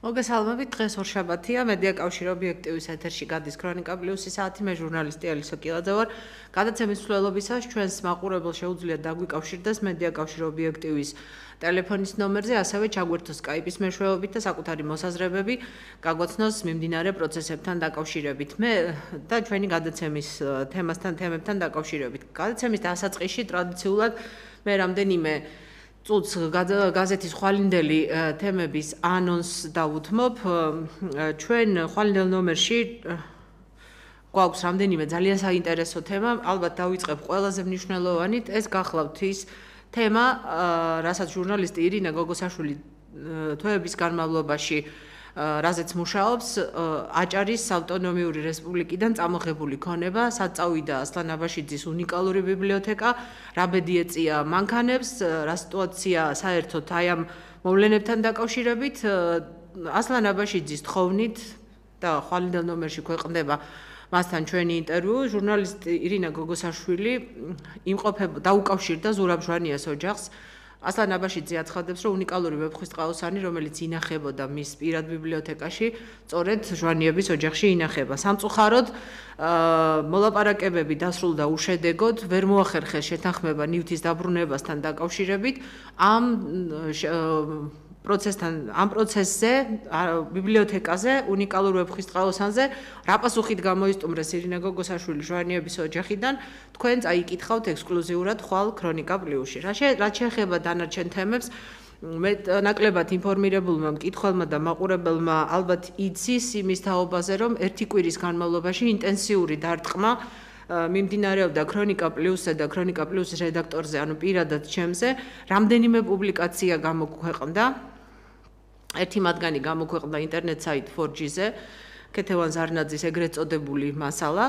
მოგესალმებით, დღეს ორშაბათია, მედია კავშირი ობიექტივის ეთერში გადის ქრონიკა პლუსი საათი, მე ჟურნალისტი ალისო კილაძე ვარ. გადაცემის მსვლელობისას ჩვენს მაყურებელს შეუძლიათ დაგვიკავშირდეს მედია კავშირი ობიექტივის ტელეფონის ნომერზე, ასევე ჩაგვერთოს Skype-ის მეშვეობით და საკუთარი მოსაზრებები გაგვაცნოს მიმდინარე პროცესებთან დაკავშირებით. მე და ჩვენი გადაცემის თემებთან დაკავშირებით. გადაცემის დასაწყისში ტრადიციულად მე რამდენიმე წუთს გაზეთის ხვალინდელი თემების ანონსს დავუთმობ. ჩვენ ხვალინდელ ნომერში გვაქვს რამდენიმე ძალიან საინტერესო თემა, ალბათ დავიწყებ ყველაზე მნიშვნელოვანით, ეს გახლავთ ის თემა, რასაც ჟურნალისტი ირინა გოგოსაშვილი თვეების განმავლობაში რაზეც მუშაობს, აჭარის ავტონომიური რესპუბლიკიდან წამოღებული ქონება, საწავიდა ასლან აბაშიძის უნიკალური ბიბლიოთეკა, რა ბედი ეწია მანქანებს, რა სიტუაცია საერთოდ აი ამ მოვლენებთან დაკავშირებით, ასლან აბაშიძის თხოვნით და ხვალინდელ ნომერში ქვეყნდება მასთან ჩვენი ინტერვიუ, ჟურნალისტი ირინა გოგოსაშვილი დაუკავშირდა ზურაბ ჟვანიას ოჯახს. ასლან აბაშიძე აცხადებს, რომ უნიკალური ვეფხვის ტყაოსანი, რომელიც ინახებოდა მის პირად ბიბლიოთეკაში, სწორედ ჟვანიების ოჯახში ინახება. სამწუხაროდ, მოლაპარაკებები დასრულდა უშედეგოდ, ვერ მოახერხეს შეთანხმება ნივთის დაბრუნებასთან დაკავშირებით. ამ პროცესზე, ბიბლიოთეკაზე, უნიკალურ ვეფხვის ტყაოსანზე, რა პასუხით გამოისტუმრეს ირინა გოგოსაშვილი ჟვანიების ოჯახიდან, თქვენ წაიკითხავთ ექსკლუზიურად ხვალ ქრონიკა პლუსში. რაც შეეხება დანარჩენ თემებს, ნაკლებად ინფორმირებულმა მკითხველმა და მაყურებელმა ალბათ იცის იმის თაობაზე, რომ ერთი კვირის განმავლობაში ინტენსიური დარტყმა მიმდინარეობდა ქრონიკა პლუსზე და ქრონიკა პლუსის რედაქტორზე, ანუ პირადად ჩემზე, რამდენიმე პუბლიკაცია გამოქვეყნდა. ერთი მათგანი გამოქვეყნდა ინტერნეტ საიტ 4G-ზე, ქეთევან ზარნაძის ეგრეთ წოდებული მასალა,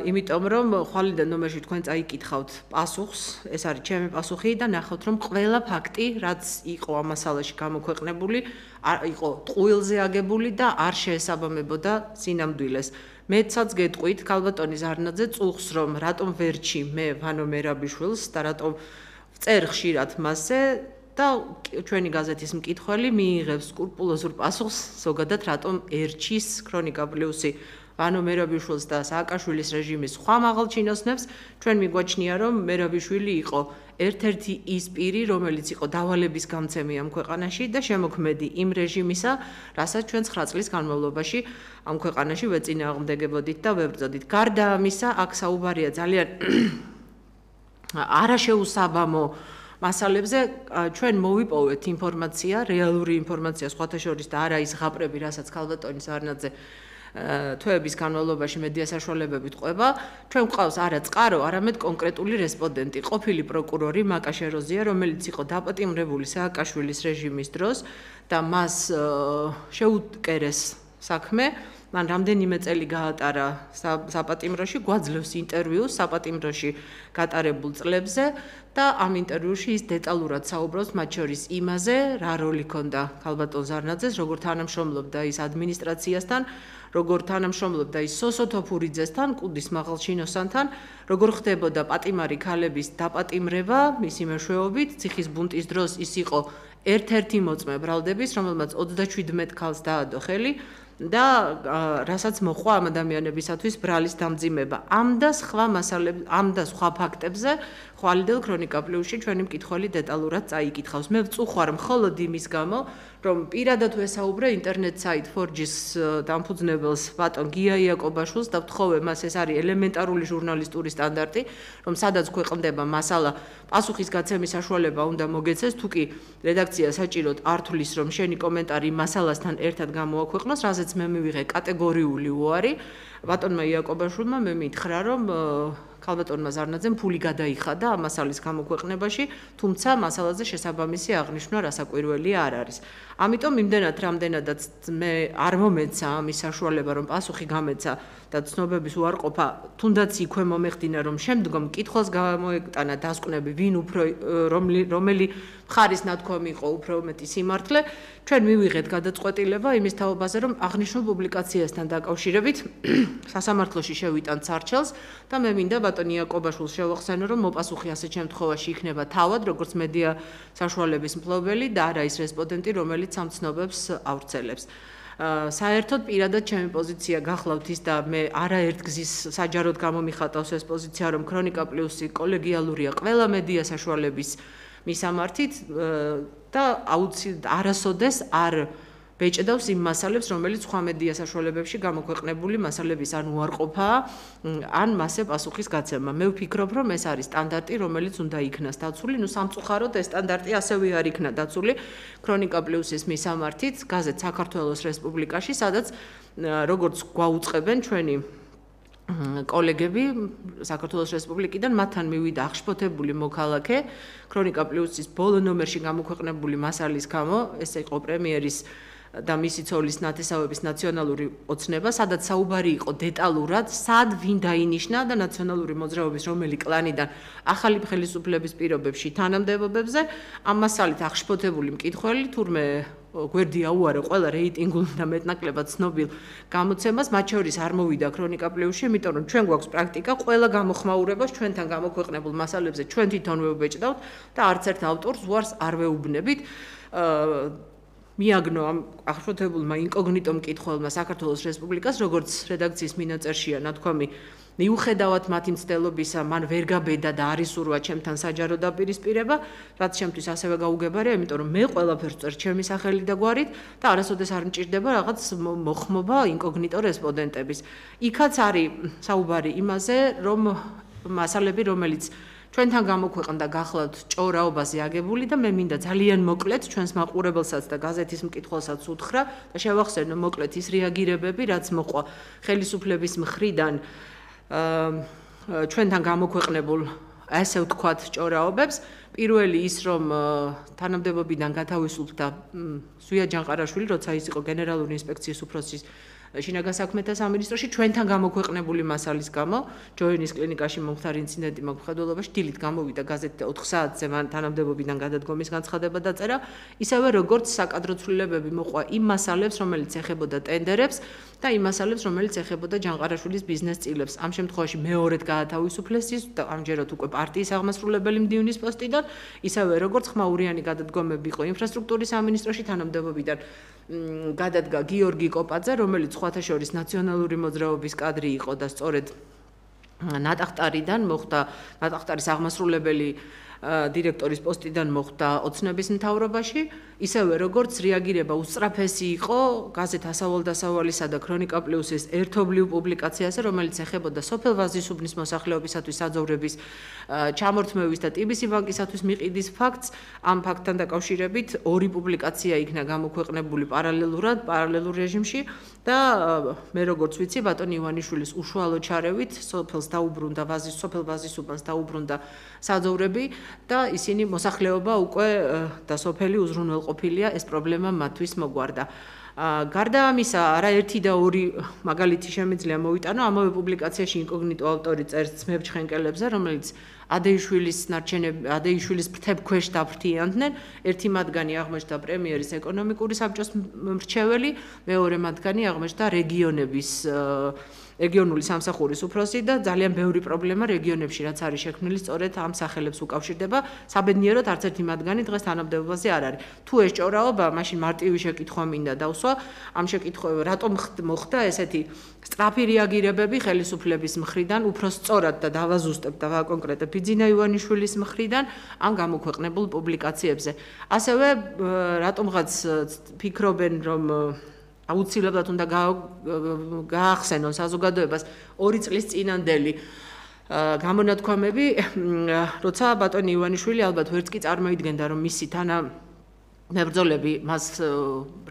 იმიტომ რომ ხვალინდელ ნომერში თქვენ წაიკითხავთ პასუხს, ეს არის ჩემი პასუხი და ნახავთ, რომ ყველა ფაქტი, რაც იყო ამ მასალაში გამოქვეყნებული, იყო ტყუილზე აგებული და არ შეესაბამებოდა სინამდვილეს. მეცაც გეტყვით ქალბატონი ზარნაძე წუხს, რომ რატომ ვერჩი მე ვანო მერაბიშვილს და რატომ წერ ხშირად მასზე და ჩვენი გაზეთის მკითხველი მიიღებს სკრუპულოზურ პასუხს, ზოგადად რატომ ერჩის ქრონიკა პლუსი ვანო მერაბიშვილს და სააკაშვილის რეჟიმის სხვა მაღალ ჩინოსნებს. ჩვენ მიგვაჩნია, რომ მერაბიშვილი იყო ერთ-ერთი ის პირი, რომელიც იყო დავალების გამცემი ამ ქვეყანაში და შემოქმედი იმ რეჟიმისა, რასაც ჩვენ 9 წლის განმავლობაში ამ ქვეყანაში ვეწინააღმდეგებოდით და ვებრძოდით. გარდა ამისა, აქ საუბარია ძალიან არაშეუსაბამო მასალებზე, ჩვენ მოვიპოვეთ ინფორმაცია, რეალური ინფორმაცია სხვათა შორის და არა ის ღაპრები, რასაც ქალბატონი ზარნაძე თვეების განმავლობაში მედია საშუალებებით ყვება. ჩვენ გვყავს არა წყარო, არამედ კონკრეტული რესპონდენტი, ყოფილი პროკურორი მაკა შეროზია, რომელიც იყო დაპატიმრებული სააკაშვილის რეჟიმის დროს და მას შეუტკერეს საქმე. მან რამდენიმე წელი გაატარა საპატიმროში, გვაძლევს ინტერვიუს საპატიმროში გატარებულ წლებზე და ამ ინტერვიუში ის დეტალურად საუბრობს მათ შორის იმაზე, რა როლი ჰქონდა ქალბატონ ზარნაძეს, როგორ თანამშრომლობდა ის ადმინისტრაციასთან, როგორ თანამშრომლობდა ის სოსო თოფურიძესთან, კუდის მაღალ ჩინოსანთან, როგორ ხდებოდა პატიმარი ქალების დაპატიმრება მისი მეშვეობით, ციხის ბუნტის დროს ის იყო ერთ-ერთი მოწმე ბრალდების, რომელმაც 37 ქალს დაადო ხელი და რასაც მოხვა ამ ადამიანებისათვის ბრალის დამძიმება. ამ და სხვა ფაქტებზე ხვალინდელ ქრონიკა პლუსში ჩვენი მკითხველი დეტალურად წაიკითხავს. მე ვწუხარ მხოლოდ იმის გამო, რომ პირადად ვესაუბრე ინტერნეტ საიტ 4G-ს დამფუძნებელს ბატონ გია იაკობაშვილს და ვთხოვე მას, ეს არის ელემენტარული ჟურნალისტური სტანდარტი, რომ სადაც ქვეყნდება მასალა, პასუხის გაცემის საშუალება უნდა მოგეცეს, თუ კი რედაქცია საჭიროდ არ თulis, რომ შენი კომენტარი მასალასთან ერთად გამოაქვეყნოს, რაზეც მე მივიღე კატეგორიული უარი. ბატონმა იაკობაშვილმა მე მითხრა, რომ ქალბატონმა ზარნაძემ ფული გადაიხადა ამ მასალის გამოქვეყნებაში, თუმცა მასალაზე შესაბამისი აღნიშვნა რასაკვირველია არ არის. ამიტომ იმდენად რამდენადაც მე არ მომეცა ამის საშუალება, რომ პასუხი გამეცა და ცნობების უარყოფა თუნდაც იქვე მომეხდინა, რომ შემდგომ მკითხველს გამოეკტანა დასკვნები, ვინ უფრო რომელი მხარის ნათქვამი იყო უფრო მეტი სიმართლე. ჩვენ მივიღეთ გადაწყვეტილება იმის თაობაზე, რომ აღნიშნულ პუბლიკაციასთან დაკავშირებით სასამართლოში შევიტანთ სარჩელს და მე მინდა ბატონ იაკობაშვილს შევახსენო, რომ მოპასუხი ასეთ შემთხვევაში იქნება თავად, როგორც მედია საშუალების მფლობელი და არა ის რესპონდენტი, რომელიც ამ ცნობებს ავრცელებს. საერთოდ პირადად ჩემი პოზიცია გახლავთ ის და მე არაერთგზის საჯაროდ გამომიხატავს ეს პოზიცია, რომ ქრონიკა პლუსი კოლეგიალურია ყველა მედია საშუალების მისამართით და არასოდეს არ ბეჭდავს იმ მასალებს, რომელიც სხვა მედია საშუალებებში გამოქვეყნებული მასალების ან უარყოფაა, ან მასზე პასუხის გაცემა. მე ვფიქრობ, რომ ეს არის სტანდარტი, რომელიც უნდა იქნას დაცული. სამწუხაროდ ეს სტანდარტი ასევე არ იქნა დაცული ქრონიკა პლუსის მისამართით გაზეთ საქართველოს რესპუბლიკაში, სადაც როგორც გვაუწყებენ ჩვენი კოლეგები საქართველოს რესპუბლიკიდან, მათთან მივიდა აღშფოთებული მოქალაქე ქრონიკა პლუსის ბოლო ნომერში გამოქვეყნებული მასალის გამო, ეს იყო პრემიერის და მისი ცოლის ნათესავების ნაციონალური ოცნება, სადაც საუბარი იყო დეტალურად, სად ვინ დაინიშნა და ნაციონალური მოძრაობის რომელი კლანიდან ახალი ხელისუფლების პირობებში თანამდებობებზე, ამ მასალით აღშფოთებული მკითხველი თურმე გვერდი აუარა ყველა რეიტინგულ და მეტნაკლებად ცნობილ გამოცემას, მათ შორის არ მოვიდა ქრონიკა პლუსში, იმიტომ რომ ჩვენ გვაქვს პრაქტიკა ყველა გამოხმაურებას ჩვენთან გამოქვეყნებულ მასალებზე ჩვენ თვითონ ვებეჭდავთ და არც ერთ ავტორს უარს არ ვეუბნებით. მიაგნო ამ აღშფოთებულმა ინკოგნიტო მკითხველმა საქართველოს რესპუბლიკას, როგორც რედაქციის მინაწერშია ნათქვამი, მიუხედავად მათი მცდელობისა, მან ვერ გაბედა და არ ისურვა ჩემთან საჯარო დაპირისპირება, რაც ჩემთვის ასევე გაუგებარია, იმიტომ რომ მე ყველაფერს წერ ჩემი სახელი და გვარით და არასოდეს არ მჭირდება რაღაც მოხმობა ინკოგნიტო რესპონდენტების. იქაც არის საუბარი იმაზე, რომ მასალები, რომელიც ჩვენთან გამოქვეყნდა გახლავთ ჭორაობაზე აგებული და მე მინდა ძალიან მოკლედ ჩვენს მაყურებელსაც და გაზეთის მკითხველსაც უთხრა და შევახსენო მოკლედ ის რეაგირებები, რაც მოყვა ხელისუფლების მხრიდან ჩვენთან გამოქვეყნებულ ასე ვთქვათ ჭორაობებს. პირველი ის, რომ თანამდებობიდან გათავისუფლდა ზვია ჯანყარაშვილი, როცა ის იყო გენერალური ინსპექციის უფროსის შინაგან საქმეთა სამინისტროში, ჩვენთან გამოქვეყნებული მასალის გამო, ჯოინის კლინიკაში მომხდარი ინციდენტი მოგხდელობაში დილით გამოვიდა გაზეთზე 4 საათზე მან თანამდებობიდან გადადგომის განცხადება დაწერა, ისევე როგორც საკადრო ცვლილებები მოყვა იმ მასალებს, რომელიც ეხებოდა ტენდერებს და იმ მასალებს, რომელიც ეხებოდა ჯანყარაშვილის ბიზნეს წილებს. ამ შემთხვევაში მეორედ გაათავისუფლეს ის და ამჯერად უკვე პარტიის აღმასრულებელი მდივნის პოსტიდან, ისევე როგორც ხმაურიანი გადადგომები იყო ინფრასტრუქტურის სამინისტროში თანამდებობიდან გადადგა გიორგი კოპაძე, რომელიც სხვათა შორის ნაციონალური მოძრაობის კადრი იყო და სწორედ ნატახტარიდან მოხდა ნატახტარის აღმასრულებელი დირექტორის პოსტიდან მოხდა ოცნების მთავრობაში, ისევე როგორც რეაგირება უსწრაფესი იყო გაზეთ ასავალ-დასავალისა და ქრონიკა პლუსის ერთობლივ პუბლიკაციაზე, რომელიც ეხებოდა სოფელ ვაზისუბნის მოსახლეობისათვის საძოვრების ჩამორთმევის და ტიბისი ბანკისათვის მიყიდის ფაქტს. ამ ფაქტთან დაკავშირებით ორი პუბლიკაცია იქნა გამოქვეყნებული პარალელურ რეჟიმში და მე როგორც ვიცი, ბატონ ივანიშვილის უშუალო ჩარევით სოფელ ვაზისუბანს დაუბრუნდა საძოვრები და ისინი მოსახლეობა უკვე და სოფელი უზრუნველყოფილია, ეს პრობლემა მათთვის მოგვარდა. გარდა ამისა, არაერთი და ორი მაგალითი შემიძლია მოვიტანო, ამავე პუბლიკაციაში ინკოგნიტო ავტორი წერს ძმებ ჩხენკელებზე, რომელიც ადეიშვილის ფრთებქვეშ დაფრთიანდნენ, ერთი მათგანი აღმოჩნდა პრემიერის ეკონომიკური საბჭოს მრჩეველი, მეორე მათგანი აღმოჩნდა რეგიონული სამსახურის უფროსი და ძალიან ბევრი პრობლემა რეგიონებში, რაც არის შექმნილი, სწორედ ამ სახელებს უკავშირდება. საბედნიეროდ არც ერთი მათგანი დღეს თანამდებობაზე არ არის. თუ ეს ჭორაობა, მაშინ მარტივი შეკითხვა მინდა დავსვა, ამ შეკითხვაზე რატომ მოხდა ესეთი სწრაფი რეაგირებები ხელისუფლების მხრიდან, უფრო სწორად და დავაზუსტებ და ვაკონკრეტებ ბიძინა ივანიშვილის მხრიდან ამ გამოქვეყნებულ პუბლიკაციებზე. ასევე რატომღაც ფიქრობენ, რომ აუცილებლად უნდა გაახსენონ საზოგადოებას 2 წლის წინანდელი გამონათქვამები, როცა ბატონი ივანიშვილი ალბათ ვერც კი წარმოიდგენდა, რომ მისი თანამებრძოლები მას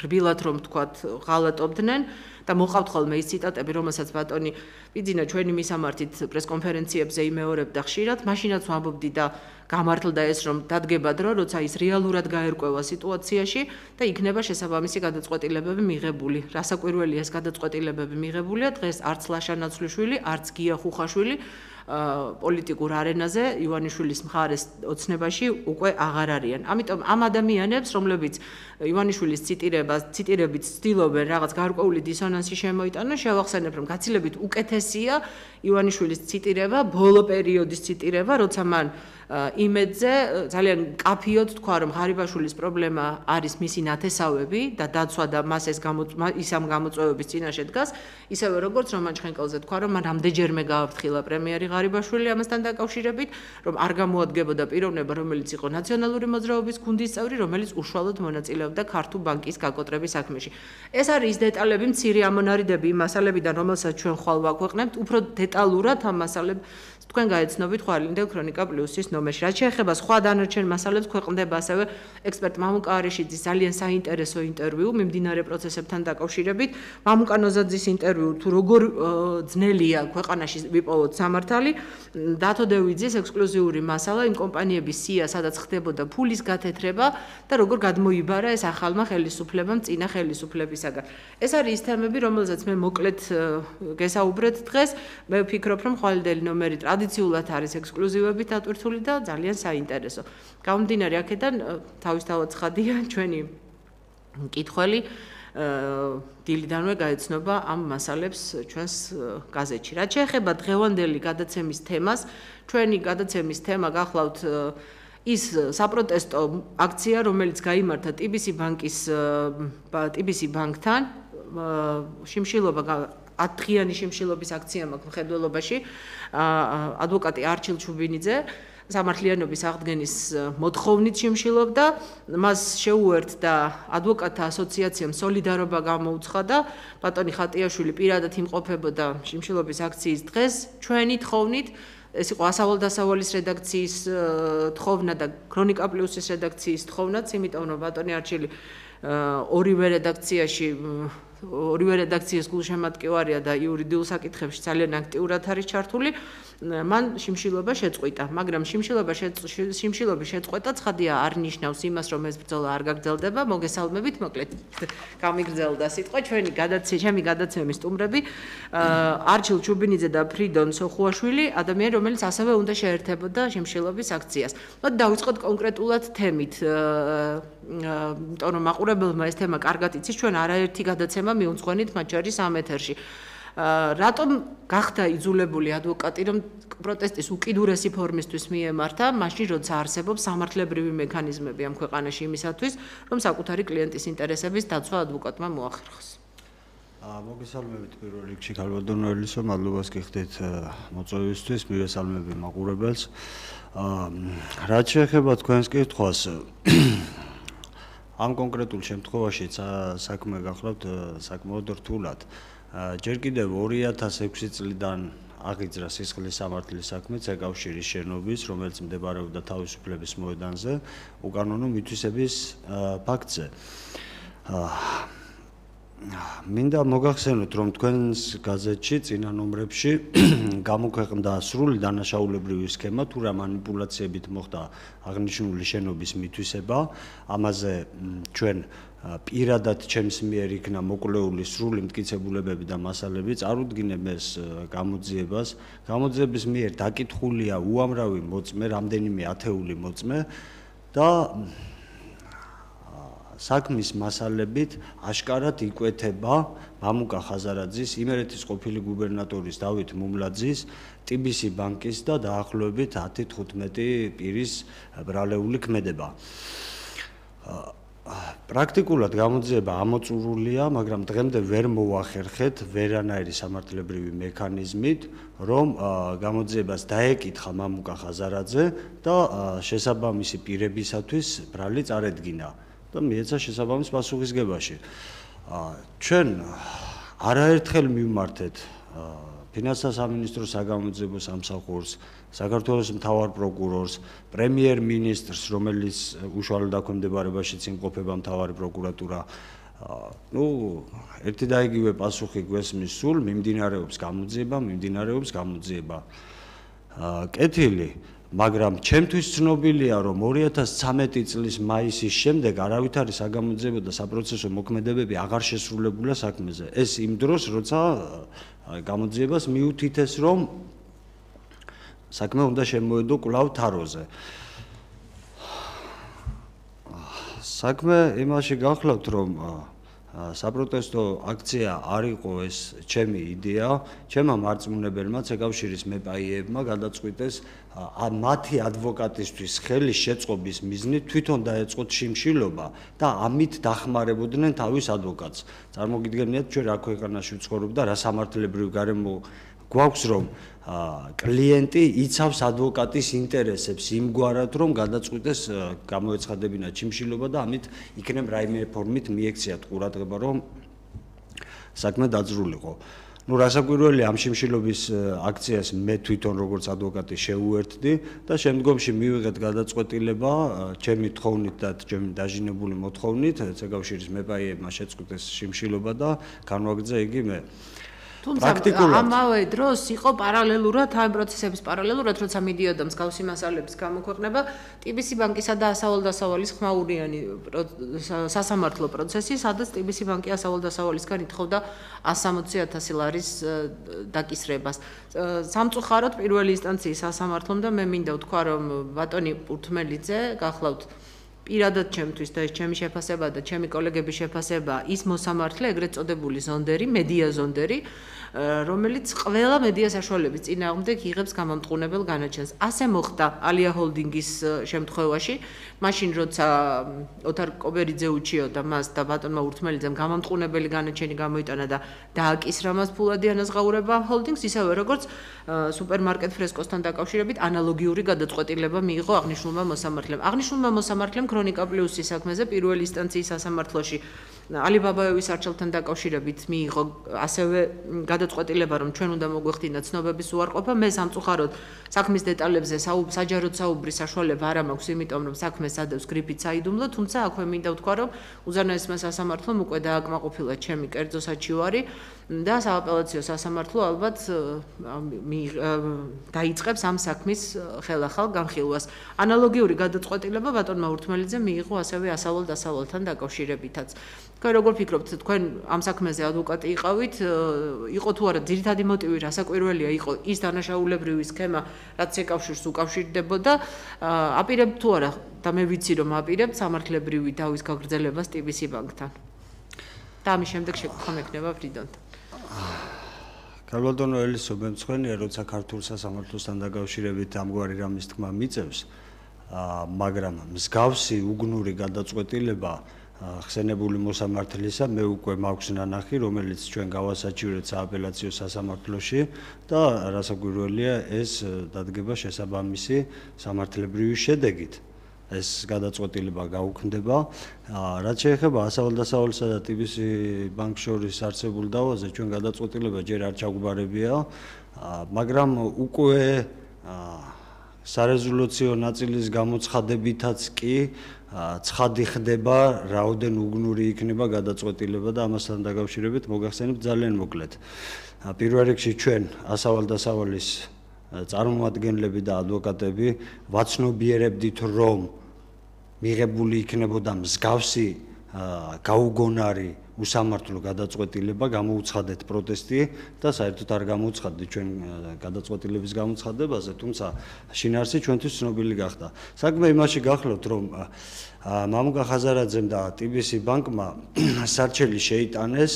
რბილად რომ თქვათ ღალატობდნენ და მოყავთ ხოლმე ის ციტატები, რომელსაც ბატონი ბიძინა ჩვენი მისამართით პრესკონფერენციებზე იმეორებდა ხშირად, მაშინაც ვამბობდი და გამართლდა ეს, რომ დადგება დრო, როცა ის რეალურად გაერკვევა სიტუაციაში და იქნება შესაბამისი გადაწყვეტილებები მიღებული. რასაკვირველია, ეს გადაწყვეტილებები მიღებულია დღეს არც ლაშა ნაცვლიშვილი, არც გია ხუხაშვილი პოლიტიკურ არენაზე ივანიშვილის მხარეს ოცნებაში უკვე აღარ არიან. ამიტომ ამ ადამიანებს, რომლებიც ივანიშვილის ციტირებით ცდილობენ რაღაც გარკვეული დისონანსი შემოიტანონ, შევახსენებ, რომ გაცილებით უკეთესია ივანიშვილის ციტირება, ბოლო პერიოდის ციტირება, როცა მან იმედზე ძალიან კაფიოდ თქვა, რომ ღარიბაშვილის პრობლემა არის მისი ნათესავები და დაცვა და მას ის ამ გამოწვევების წინაშე დგას, ისევე როგორც რომან ჩხენკელზე თქვა, რომ მან ამდენჯერმე გააფრთხილა პრემიერი ღარიბაშვილი ამასთან დაკავშირებით, რომ არ გამოადგებოდა პიროვნება, რომელიც იყო ნაციონალური მოძრაობის გუნდის წევრი, რომელიც უშუალოდ მონაწილეობდა ქართულ ბანკის გაკოტრების საქმეში. ეს არის დეტალები, მცირე ამონარიდები იმ მასალებიდან, რომელსაც ჩვენ ხვალ ვაქვეყნებთ, უფრო დეტალურად ამ მასალებს თქვენ გაეცნობით ხვალინდელ ქრონიკა პლუსის ნომერში. რაც შეეხება სხვა დანარჩენ მასალებს, ქვეყნდება ასევე ექსპერტ მამუკა არიშიძის ძალიან საინტერესო ინტერვიუ მიმდინარე პროცესებთან დაკავშირებით. მამუკა ნოზაძის ინტერვიუ თუ როგორ ძნელია ქვეყანაში ვიპოვოთ სამართალი, დათო დევიძის ექსკლუზიური მასალა იმ კომპანიების სია, სადაც ხდებოდა ფულის გათეთრება და როგორ გადმოიბარა ეს ახალმა ხელისუფლებამ წინა ხელისუფლებისაგან. ეს არის ის თემები, რომელზეც მე მოკლედ გესაუბრეთ დღეს. მე ვფიქრობ, რომ ხვალინდელი ნომერი ტრადიციულად არის ექსკლუზივებით ატვირთული და ძალიან საინტერესო. გამომდინარე აქედან თავისთავად ცხადია ჩვენი მკითხველი დილიდანვე გაეცნობა ამ მასალებს ჩვენს გაზეთში. რაც შეეხება დღევანდელი გადაცემის თემას, ჩვენი გადაცემის თემა გახლავთ ის საპროტესტო აქცია, რომელიც გაიმართა TBC ბანკთან, შიმშილობა 10 დღიანი შიმშილობის აქცია მაქვს მხედველობაში, ადვოკატი არჩილ ჩუბინიძე სამართლიანობის აღდგენის მოთხოვნით შიმშილობდა, მას შეუერთდა ადვოკატთა ასოციაციამ სოლიდარობა გამოუცხადა, ბატონი ხატიაშვილი პირადად იმყოფებოდა შიმშილობის აქციის დღეს, ჩვენი თხოვნით, ეს იყო ასავალ-დასავალის რედაქციის თხოვნა და ქრონიკა პლუსის რედაქციის თხოვნაც, იმიტომ რომ ბატონი არჩილი ორივე რედაქციის გულშემატკივარია და იურიდიულ საკითხებში ძალიან აქტიურად არის ჩართული. მან შიმშილობა შეწყვიტა, მაგრამ შიმშილობის შეწყვეტა ცხადია არ ნიშნავს იმას, რომ ეს ბრძოლა არ გაგრძელდება. მოგესალმებით, მოკლედ გამიგრძელდა სიტყვა ჩვენი ჩემი გადაცემის სტუმრები არჩილ ჩუბინიძე და ფრიდონ სოხუაშვილი, ადამიანი, რომელიც ასევე უნდა შეერთებოდა შიმშილობის აქციას. მოდი დავიწყოთ კონკრეტულად თემით, იმიტომ რომ მაყურებელმა ეს თემა კარგად იცის, ჩვენ არაერთი გადაცემა მიუძღვენით მათ შორის ამ ეთერში. რატომ გახდა იძულებული ადვოკატი, რომ პროტესტის უკიდურესი ფორმისთვის მიემართა, მაშინ როცა არსებობს სამართლებრივი მექანიზმები ამ ქვეყანაში იმისათვის, რომ საკუთარი კლიენტის ინტერესების დაცვა ადვოკატმა მოახერხოს? მოგესალმებით პირველ რიგში ქალბატონელისო, მადლობას გიხდით მოწვევისთვის, მივესალმები მაყურებელს. რაც შეეხება თქვენს კითხვას, ამ კონკრეტულ შემთხვევაში საქმე გახლავთ საკმაოდ რთულად. ჯერ კიდევ 2006 წლიდან აღიძრა სისხლის სამართლის საქმე ცეკავშირის შენობის, რომელიც მდებარეობდა თავისუფლების მოედანზე, უკანონო მითვისების ფაქტზე. მინდა მოგახსენოთ, რომ თქვენს გაზეთში წინა ნომრებში გამოქვეყნდა სრული დანაშაულებრივი სქემა, თუ რა მანიპულაციებით მოხდა აღნიშნული შენობის მითვისება, ამაზე ჩვენ პირადად ჩემს მიერ იქნა მოკვლეული სრული მტკიცებულებები და მასალები, წარუდგინებ ეს გამოძიებას. გამოძიების მიერ დაკითხულია უამრავი მოწმე, რამდენიმე ათეული მოწმე და საქმის მასალებით აშკარად იკვეთება მამუკა ხაზარაძის, იმერეთის ყოფილი გუბერნატორის დავით მუმლაძის, TBC ბანკის და დაახლოებით 10-15 პირის ბრალეული ქმედება. პრაქტიკულად გამოძიება ამოწურულია, მაგრამ დღემდე ვერ მოახერხეთ ვერანაირი სამართლებრივი მექანიზმით, რომ გამოძიებას დაეკითხა მამუკა ხაზარაძე და შესაბამისი პირებისათვის ბრალი წარედგინა და მიეცა შესაბამის პასუხისგებაში. ჩვენ არაერთხელ მივმართეთ ფინანსთა სამინისტროს საგამოძიებო სამსახურს, საქართველოს მთავარ პროკურორს, პრემიერ-მინისტრს, რომელიც უშუალო დაქვემდებარებაშიც იმყოფება მთავარი პროკურატურა. ერთი და იგივე პასუხი გვესმის სულ, მიმდინარეობს გამოძიება. კეთილი, მაგრამ ჩემთვის ცნობილია, რომ 2013 წლის მაისის შემდეგ არავითარი საგამოძიებო და საპროცესო მოქმედებები აღარ შესრულებულა საქმეზე. ეს იმ დროს, როცა გამოძიებას მიუთითეს, რომ საქმე უნდა შემოედო კვლავ თაროზე. საქმე იმაში გახლავთ, რომ საპროტესტო აქცია არ იყო ეს ჩემი იდეა, ჩემმა მარწმუნებელმა ეკავშირის მეპაიებმა გადაწყვიტეს მათი ადვოკატისთვის ხელის შეწყობის მიზნით თვითონ დაეწყოთ შიმშილობა და ამით დახმარებოდნენ თავის ადვოკატს. წარმოგიდგენიათ, ჩვენ რა ქვეყანაში ვცხოვრობ და რა სამართლებრივ გარემო გვაქვს, რომ კლიენტი იცავს ადვოკატის ინტერესებს იმგვარად, რომ გადაწყვიტეს გამოეცხადებინათ შიმშილობა და ამით იქნებ რაიმე ფორმით მიექციათ ყურადღება, რომ საქმე დაძრულიყო. ნუ რასაკვირველია ამ შიმშილობის აქციას მე თვითონ როგორც ადვოკატი შევუერთდი და შემდგომში მივიღეთ გადაწყვეტილება ჩემი თხოვნით და ჩემი დაჟინებული მოთხოვნით ეკავშირის მეპაიებმა შეწყვიტეს შიმშილობა და განვაგრძე იგი მე. თუმცა ამავე დროს იყო პარალელურად ამ პროცესების პარალელურად, როცა მიდიოდა მსგავსი მასალების გამოქვეყნება, TBC ბანკისა და ასავალ-დასავალის ხმაურიანი სასამართლო პროცესი, სადაც TBC ბანკი ასავალ-დასავალისგან ითხოვდა 160,000 ლარის დაკისრებას. სამწუხაროდ პირველი ინსტანციის სასამართლომ და მე მინდა ვთქვა, რომ ბატონი პურთმელიძე გახლავთ პირადად ჩემთვის და ეს ჩემი შეფასება და ჩემი კოლეგების შეფასება ის მოსამართლე ეგრეთ წოდებული ზონდერი, მედია ზონდერი, რომელიც ყველა მედია საშუალების წინააღმდეგ იღებს გამამტყუნებელ განაჩენს. ასე მოხდა ალია ჰოლდინგის შემთხვევაში, მაშინ როცა ოთარ კობერიძე უჩიოდა მას და ბატონმა ურთმელიძემ გამამტყუნებელი განაჩენი გამოიტანა და დააკისრა მას ფულადი ანაზღაურება ჰოლდინგს, ისევე როგორც სუპერმარკეტ ფრესკოსთან დაკავშირებით ანალოგიური გადაწყვეტილება მიიღო აღნიშნულმა მოსამართლემ. აღნიშნულმა მოსამართლემ ქრონიკა პლუსის საქმეზე პირველი ინსტანციის სასამართლოში ალიბაბაევის არჩევთან დაკავშირებით მიიღო ასევე გადაწყვეტილება, რომ ჩვენ უნდა მოგვეხდინათ ცნობების უარყოფა. მე სამწუხაროდ საქმის დეტალებზე საჯაროდ საუბრის საშუალება არ მაქვს, იმიტომ რომ საქმეს ადევს გრიფით საიდუმლო, თუმცა აქვე მინდა ვთქვა, რომ უზენაესმა სასამართლომ უკვე დააკმაყოფილა ჩემი კერძო საჩივარი და სააპელაციო სასამართლო ალბათ დაიწყებს ამ საქმის ხელახალ განხილვას. ანალოგიური გადაწყვეტილება ბატონმა ურთმელიძემ მიიღო ასევე ასავალ-დასავალთან დაკავშირებითაც. თქვენ როგორ ფიქრობთ, თქვენ ამ საქმეზე ადვოკატი იყავით, იყო თუ არა ძირითადი მოტივი რასაკვირველია იყო ის დანაშაულებრივი სქემა, რაც ეკავშირს უკავშირდებოდა, აპირებთ თუ არა და მე ვიცი რომ აპირებთ სამართლებრივი დავის გაგრძელებას TBC ბანკთან. და ამის შემდეგ შეკითხვა მექნება ფრიდონთან. ქალბატონო ელისო, მე მწვენია, როცა ქართულ სასამართლოსთან დაკავშირებით ამგვარი რამის თქმა მიწევს, მაგრამ მსგავსი უგნური გადაწყვეტილება ხსენებული მოსამართლისა მე უკვე მაქვს ნანახი, რომელიც ჩვენ გავასაჩივრეთ სააპელაციო სასამართლოში და რასაკვირველია ეს დადგება შესაბამისი სამართლებრივი შედეგით. ეს გადაწყვეტილება გაუქმდება. რაც შეეხება ასავალ-დასავალსა და TBC ბანკს შორის არსებულ დავაზე, ჩვენ გადაწყვეტილება ჯერ არ ჩაგვბარებია, მაგრამ უკვე სარეზოლუციო ნაწილის გამოცხადებითაც კი ცხადი ხდება, რაოდენ უგნური იქნება გადაწყვეტილება და ამასთან დაკავშირებით მოგახსენებთ ძალიან მოკლედ. პირველ რიგში ჩვენ ასავალ-დასავალის წარმომადგენლები და ადვოკატები ვაცნობიერებდით, რომ მიღებული იქნებოდა მსგავსი გაუგონარი უსამართლო გადაწყვეტილება, გამოუცხადეთ პროტესტი და საერთოდ არ გამოუცხადეთ ჩვენ გადაწყვეტილების გამოცხადებაზე, თუმცა შინაარსი ჩვენთვის ცნობილი გახდა. საქმე იმაში გახლავთ, რომ მამუკა ხაზარაძემ და TBC ბანკმა სარჩელი შეიტანეს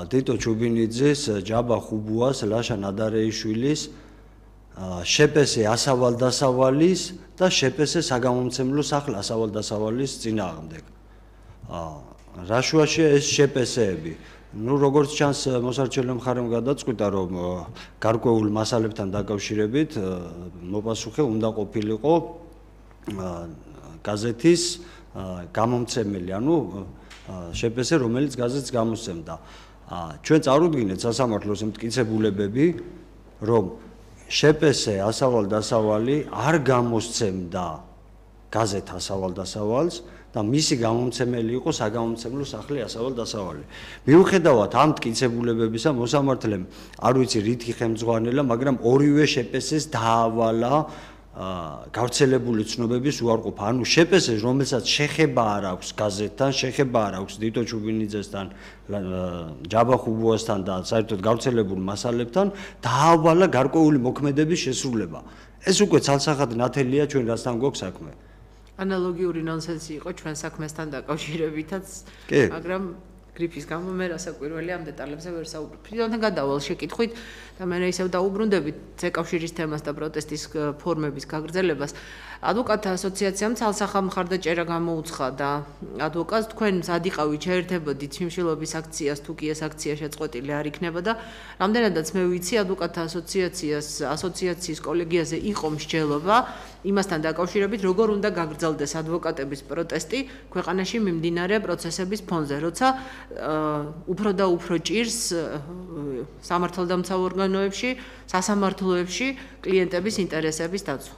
ტიტო ჩუბინიძის, ჯაბა ხუბუას, ლაშა ნადარეიშვილის, შეპესე ასავალ-დასავალის და შეპესე საგამომცემლო სახლ ასავალ-დასავალის წინააღმდეგ. რა შუაშია ეს შეპესეები? ნუ როგორც ჩანს მოსარჩელო მხარემ გადაწყვიტა, რომ გარკვეულ მასალებთან დაკავშირებით მოპასუხე უნდა ყოფილიყო გაზეთის გამომცემელი, ანუ შეპესე, რომელიც გაზეთს გამოსცემდა. ჩვენ წარუდგინეთ სასამართლოს მტკიცებულებები, რომ შეპესე ასავალ-დასავალი არ გამოსცემდა გაზეთ ასავალ-დასავალს და მისი გამომცემელი იყო საგამომცემლო სახლი ასავალ-დასავალი. მიუხედავად ამ მტკიცებულებებისა, მოსამართლემ არ ვიცი რითი ხელმძღვანელა, მაგრამ ორივე შეპესეს დაავალა გავრცელებული ცნობების უარყოფა. ანუ შეპესეს, რომელსაც შეხება არ აქვს გაზეთთან, შეხება არ აქვს დიტო ჩუბინიძესთან, ჯაბა ხუბუასთან და საერთოდ გავრცელებულ მასალებთან, დაავალა გარკვეული მოქმედების შესრულება. ეს უკვე ცალსახად ნათელია ჩვენ რასთან გვაქვს საქმე. ანალოგიური ნონსენსი იყო ჩვენ საქმესთან დაკავშირებითაც, მაგრამ გრიფის გამო მე რასაკვირველია ამ დეტალებზე ვერ საუბრობ. ფრიდონთან გადავალ შეკითხვით და მე ისევ დაუბრუნდებით ზეკავშირის თემას და პროტესტის ფორმების გაგრძელებას. ადვოკატთა ასოციაციამ ცალსახა მხარდაჭერა გამოუცხა და ადვოკატს თქვენ ადიყავით შეერთებოდით შიმშილობის აქციას თუ კი ეს აქცია შეწყვეტილი არ იქნება და რამდენადაც მე ვიცი ადვოკატთა ასოციაციის კოლეგიაზე იყო მსჯელობა იმასთან დაკავშირებით როგორ უნდა გაგრძელდეს ადვოკატების პროტესტი ქვეყანაში მიმდინარე პროცესების ფონზე, როცა უფრო და უფრო ჭირს სამართალდამცავ ორგანოებში, სასამართლოებში კლიენტების ინტერესების დაცვა.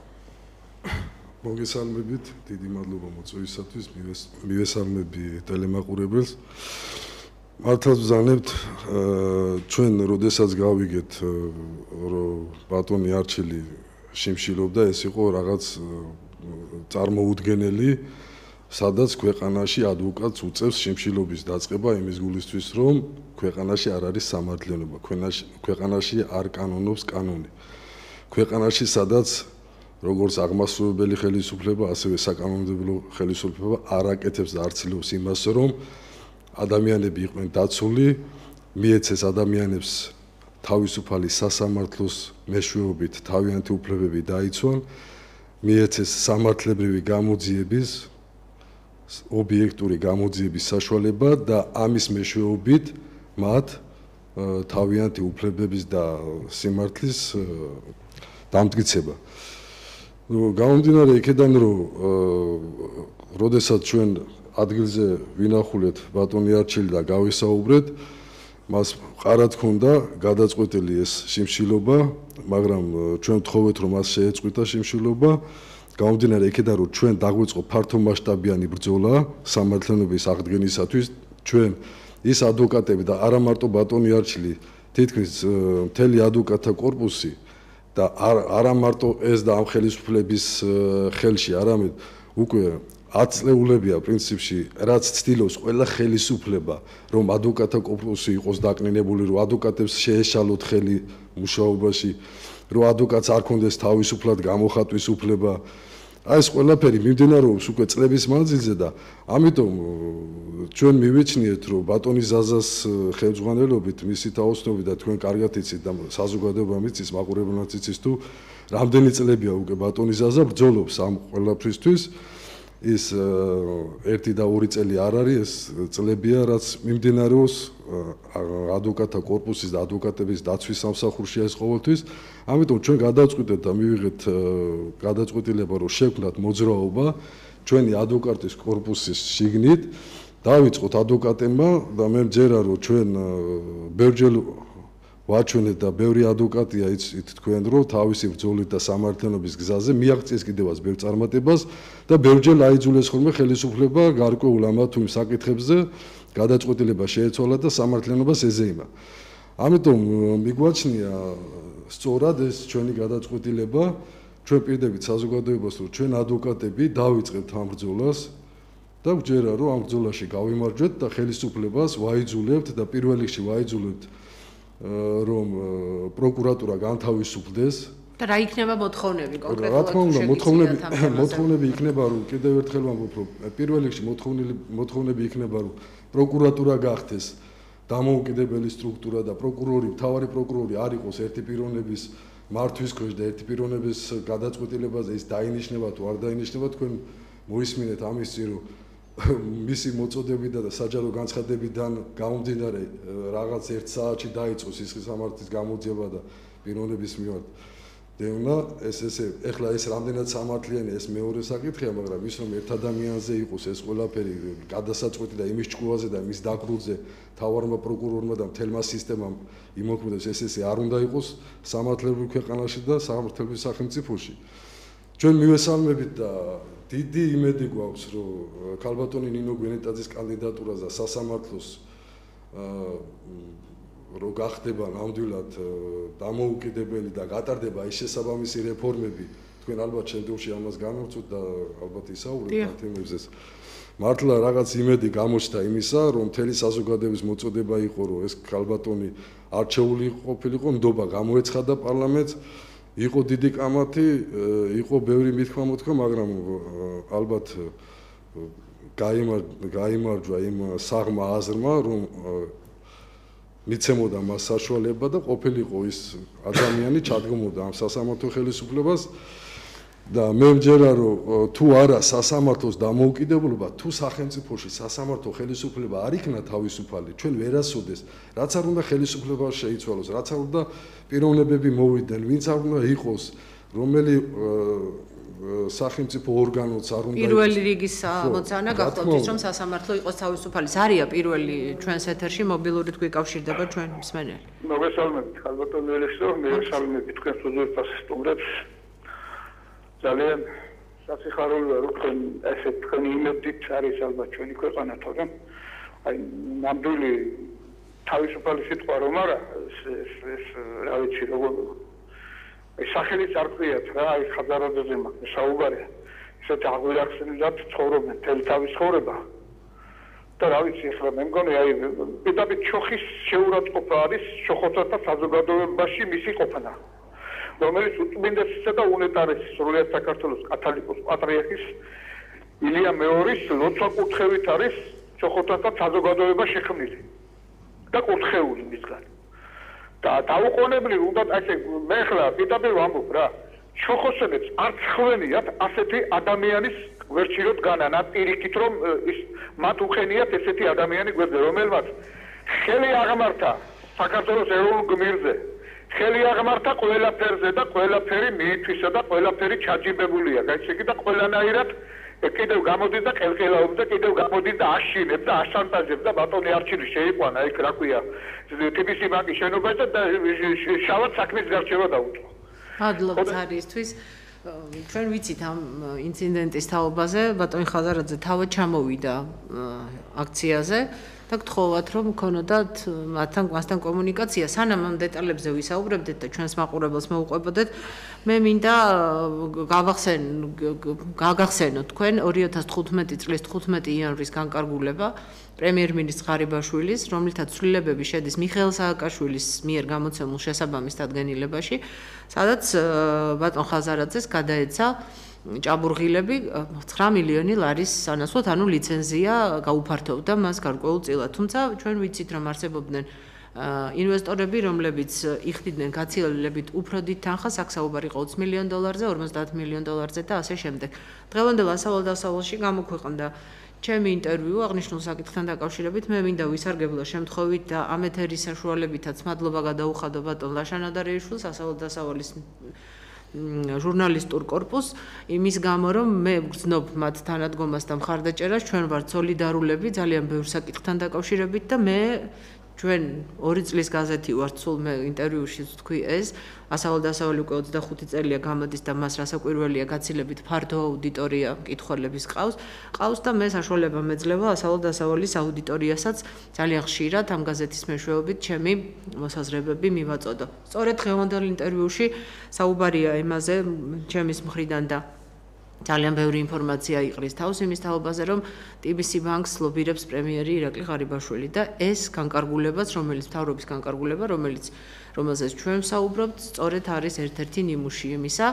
მოგესალმებით, დიდი მადლობა მოწვევისათვის, მივესალმები ტელემაყურებელს. მართლაც ვზანებთ, ჩვენ როდესაც გავიგეთ, რომ ბატონი არჩილი შიმშილობდა, ეს იყო რაღაც წარმოუდგენელი, სადაც ქვეყანაში ადვოკატს უწევს შიმშილობის დაწყება იმის გულისთვის, რომ ქვეყანაში არ არის სამართლიანობა, ქვეყანაში არ კანონობს კანონი. ქვეყანაში სადაც როგორც აღმასრულებელი ხელისუფლება, ასევე საკანონმდებლო ხელისუფლება არ აკეთებს და არ ცდილობს იმას, რომ ადამიანები იყვნენ დაცული, მიეცეს ადამიანებს თავისუფალი სასამართლოს მეშვეობით თავიანთი უფლებები დაიცვან, მიეცეს სამართლებრივი გამოძიების ობიექტური გამოძიების საშუალება და ამის მეშვეობით მათ თავიანთი უფლებების და სიმართლის დამტკიცება. გამომდინარე იქედან, რომ როდესაც ჩვენ ადგილზე ვინახულეთ ბატონი არჩილი და გავისაუბრეთ, მას ყარად ჰქონდა გადაწყვეტილი ეს შიმშილობა, მაგრამ ჩვენ ვთხოვეთ, რომ მას შეეწყვიტა შიმშილობა. გამომდინარე იქედან, რომ ჩვენ დაგვიწყო ფართომასშტაბიანი ბრძოლა სამართლიანობის აღდგენისათვის, ჩვენ ის ადვოკატები და არა მარტო ბატონი არჩილი, თითქმის მთელი ადვოკატთა კორპუსი და არა მარტო ეს და ამ ხელისუფლების ხელში, არამედ უკვე 10 წლეულებია პრინციპში, რაც ცდილობს ყველა ხელისუფლება, რომ ადვოკატთა კორპუსი იყოს დაკნინებული, რომ ადვოკატებს შეეშალოთ ხელი მუშაობაში, რომ ადვოკატს არ ქონდეს თავისუფლად გამოხატვის უფლება. აი ეს ყველაფერი მიმდინარეობს უკვე წლების მანძილზე და ამიტომ ჩვენ მივიჩნიეთ, რომ ბატონი ზაზას ხელმძღვანელობით მისი თაოსნობით და თქვენ კარგად იცით და საზოგადოებამ იცის, მაყურებელმა იცის თუ რამდენი წლებია უკვე ბატონი ზაზა ბრძოლობს ამ ყველაფრისთვის. ის 1 და 2 წელი არ არის, ეს წლებია, რაც მიმდინარეობს ადვოკატთა კორპუსის და ადვოკატების დაცვის სამსახურში ეს ყოველთვის. ამიტომ ჩვენ გადავწყვიტეთ და მივიღეთ გადაწყვეტილება, რომ შევქმნათ მოძრაობა ჩვენი ადვოკატის კორპუსის შიგნით. დავიწყოთ ადვოკატებმა და მე მჯერა, რომ ჩვენ ბევრჯერ ვაჩვენეთ და ბევრი ადვოკატია იცით თქვენ, რომ თავისი ბრძოლით და სამართლიანობის გზაზე მიაღწიეს კიდევაც ბევრ წარმატებას და ბევრჯერ აიძულეს ხოლმე ხელისუფლება გარკვეულ ამა თუ იმ საკითხებზე გადაწყვეტილება შეეცვალა და სამართლიანობას ეზეიმა. ამიტომ მიგვაჩნია სწორად ეს ჩვენი გადაწყვეტილება, ჩვენ პირდებით საზოგადოებას, რომ ჩვენ ადვოკატები დავიწყებთ ამ ბრძოლას და ვჯერა, რომ ამ ბრძოლაში გავიმარჯვეთ და ხელისუფლებას ვაიძულებთ და პირველ რიგში ვაიძულებთ რომ პროკურატურა განთავისუფლდეს და რა იქნება მოთხოვნები კონკრეტულად? რა თქმა უნდა, მოთხოვნები იქნება, რომ კიდევ ერთხელ ვამბობ, რომ პირველ რიგში მოთხოვნები იქნება, რომ პროკურატურა გახდეს დამოუკიდებელი სტრუქტურა და პროკურორი, მთავარი პროკურორი არ იყოს ერთი პიროვნების მართვის ქვეშ და ერთი პიროვნების გადაწყვეტილებაზე ის დაინიშნება თუ არ დაინიშნება, თქვენ მოისმინეთ ამის წინ, რომ მისი მოწოდებიდან და საჯარო განცხადებიდან გამომდინარე რაღაც 1 საათში დაიწყოს ის სამართლის გამოძიება და პიროვნების მიმართ დევნა, ეხლა ეს რამდენად სამართლიანი ეს მეორე საკითხია, მაგრამ ის რომ ერთ ადამიანზე იყოს ეს ყველაფერი გადასაწყვეტი და იმის ჭკუაზე და იმის დაკრულზე თავარმა პროკურორმა და მთელმა სისტემამ იმოქმედებს, ეს არ უნდა იყოს სამართლებრივ ქვეყანაში და სამართლებრივ სახელმწიფოში. ჩვენ მივესალმებით და დიდი იმედი გვაქვს, რომ ქალბატონი ნინო გვენეტაძის კანდიდატურაზე სასამართლოს რო გახდება ნამდვილად დამოუკიდებელი და გატარდება ის შესაბამისი რეფორმები, თქვენ ალბათ შემდგომში ამას განვაცოთ და ალბათ ისაუბრებთ ამ თემებზეც. მართლა რაღაც იმედი გამოჩნდა იმისა, რომ მთელი საზოგადოების მოწოდება იყო, რომ ეს ქალბატონი არჩეული ყოფილიყო, ნდობა გამოეცხადა პარლამენტს, იყო დიდი კამათი, იყო ბევრი მithქმა-მოთქმა, მაგრამ ალბათ გაიმარჯვა იმ საღმა აზრმა, რომ მიცემოდა მას საშუალება და ყოფილიყო ის ადამიანი ჩადგმოდა ამ სასამართლო ხელისუფლებას და მე მჯერა რომ თუ არა სასამართლოს დამოუკიდებლობა თუ სახელმწიფოში სასამართლო ხელისუფლება არ იქნა თავისუფალი ჩვენ ვერასოდეს რაც არ უნდა ხელისუფლება შეიცვალოს რაც არ უნდა პიროვნებები მოვიდნენ ვინც არ უნდა იყოს რომელი სახელმწიფო ორგანოც არ უნდა პირველი რიგის მოცანა გახლავთ ის რომ სასამართლო იყოს თავისუფალი არია პირველი ჩვენს ეთერში მობილურით გვიკავშირდება ჩვენ მსმენელი მოგესალმებით ალბათ ელესო მე ვესალმები თქვენს უზურპას სტუმრებს ძალიან სასიხარულოა რომ თქვენ ესეთ თქვენი იმედით არის ალბათ ჩვენი ქვეყანა თორემ აი ნამდვილი თავისუფალი სიტყვა რომ არა ეს რა ვიცი როგორ ეს სახელიც არ ყვიათ რა აი ხაზარაძეზე მაგ საუბარი ესეთი აღვიახსენებად ცხოვრობენ თელი თავის ცხოვრება და რა ვიცი ახლა მე მგონი აი პირდაპირ ჩოხის შეურაცხყოფა არის ჩოხოთათა საზოგადოებაში მისი ყოფნა რომელიც უწმინდესისა და უნეტარესის სრულიად საქართველოს კათოლიკოს პატრიარქის ილია მეორის ლოცვა-კურთხევით არის ჩოხოთათა საზოგადოება შექმნილი და კურთხეული მისგან და დაუყოვნებლივ უნდა ასე მე ხლა პირდაპირ ვამბობ რა ჩოხოსენებს არც ხვენიათ ასეთი ადამიანის გვერდშიროთ განან ან პირიქით რომ ის მათ უხენიათ ესეთი ადამიანი გვერდზე რომელმაც ხელი აღმართა საქართველოს ეროვნულ გმირზე ხელი აღმართა ყველაფერზე და ყველაფერი მიითვისა და ყველაფერი ჩაჯიბებულია გაიცეგი და ყველანაირად კიდევ გამოდის და ყელყელაობს და კიდევ გამოდის და აშინებს და აშანტაჟებს და ბატონი არჩილი შეიყვანა იქ რა ქვია TBC ბანკის შენობაზე და შავად საქმის გარჩევა დაუწყო. მადლობა ზარისთვის. ჩვენ ვიცით ამ ინციდენტის თაობაზე, ბატონი ხაზარაძე თავად ჩამოვიდა აქციაზე და გთხოვათ რომ გქონოდათ მასთან კომუნიკაცია, სანამ ამ დეტალებზე ვისაუბრებდეთ და ჩვენს მაყურებელს მოუყვებოდეთ, მე მინდა გაგახსენოთ თქვენ 2015 წლის 15 იანვრის განკარგულება პრემიერ-მინისტრ ღარიბაშვილის, რომლითაც ცვლილებები შედის მიხეილ სააკაშვილის მიერ გამოცემულ შესაბამის დადგენილებაში, სადაც ბატონ ხაზარაძეს გადაეცა ჭაბურღილები 9 მილიონი ლარის სანაცვლოდ, ანუ ლიცენზია გაუფართოვდა მას გარკვეულწილად. თუმცა ჩვენ ვიცით, რომ არსებობდნენ ინვესტორები, რომლებიც იხდიდნენ გაცილებით უფრო დიდ თანხას, აქ საუბარი იყო $20 მილიონ, $50 მილიონ და ასე შემდეგ. დღევანდელ ასავალ-დასავალში გამოქვეყნდა ჩემი ინტერვიუ აღნიშნულ საკითხთან დაკავშირებით მე მინდა ვისარგებლო შემთხვევით და ამ ეთერის საშუალებითაც მადლობა გადაუხადო ბატონ ლაშან ადარეიშვილს ასავალ-დასავალის ჟურნალისტურ კორპუსს იმის გამო რომ მე ვგრძნობ მათ თანადგომას და მხარდაჭერას ჩვენ ვართ სოლიდარულები ძალიან ბევრ საკითხთან დაკავშირებით და მე ჩვენ 2 წლის გაზეთი ვართ სულ მე ინტერვიუში ვთქვი ეს ასავალ-დასავალი უკვე 25 წელია გამოდის და მას რასაკვირველია გაცილებით ფართო აუდიტორია მკითხველების ყავს და მე საშუალება მეძლევა ასავალ-დასავალის აუდიტორიასაც ძალიან ხშირად ამ გაზეთის მეშვეობით ჩემი მოსაზრებები მივაწოდო. სწორედ დღევანდელ ინტერვიუში საუბარია იმაზე ჩემის მხრიდან და ძალიან ბევრი ინფორმაცია იყრის თავს იმის თაობაზე, რომ TBC ბანკს ლობირებს პრემიერი ირაკლი ღარიბაშვილი და ეს განკარგულებაც, რომელიც მთავრობის განკარგულება, რომელზეც ჩვენ ვსაუბრობთ, სწორედ არის ერთ-ერთი ნიმუში იმისა,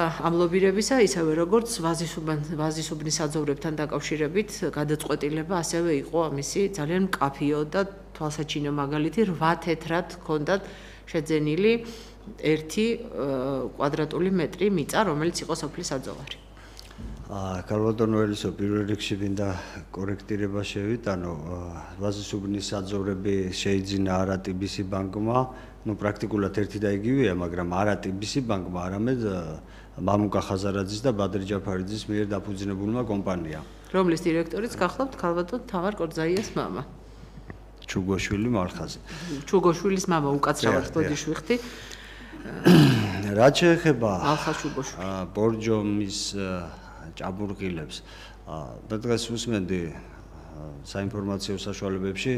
ამ ლობირებისა, ისევე როგორც ვაზისუბნის საძოვრებთან დაკავშირებით გადაწყვეტილება ასევე იყო ამისი ძალიან მკაფიო და თვალსაჩინო მაგალითი 8 თეთრად ჰქონდათ შეძენილი 1 კვადრატული მეტრი მიწა, რომელიც იყო სოფლის საძოვარი. ქალბატონო ელისო, პირველ რიგში მინდა კორექტირება შევიტანო, ვაზისუბნის საძოვრები შეიძინა არა TBC ბანკმა, პრაქტიკულად ერთი და იგივეა, მაგრამ არა TBC ბანკმა, არამედ მამუკა ხაზარაძის და ბადრი ჯაფარიძის მიერ დაფუძნებულმა კომპანიამ, რომლის დირექტორიც გახლავთ ქალბატონ თამარ კორძაიას მამა. ჩუგოშვილი მარხაზე. ჩუგოშვილის მამა უკაცრავად ბოდიშვიხთი. რაც შეეხება ბორჯომის ჭაბურღილებს და დღეს უსმენდი საინფორმაციო საშუალებებში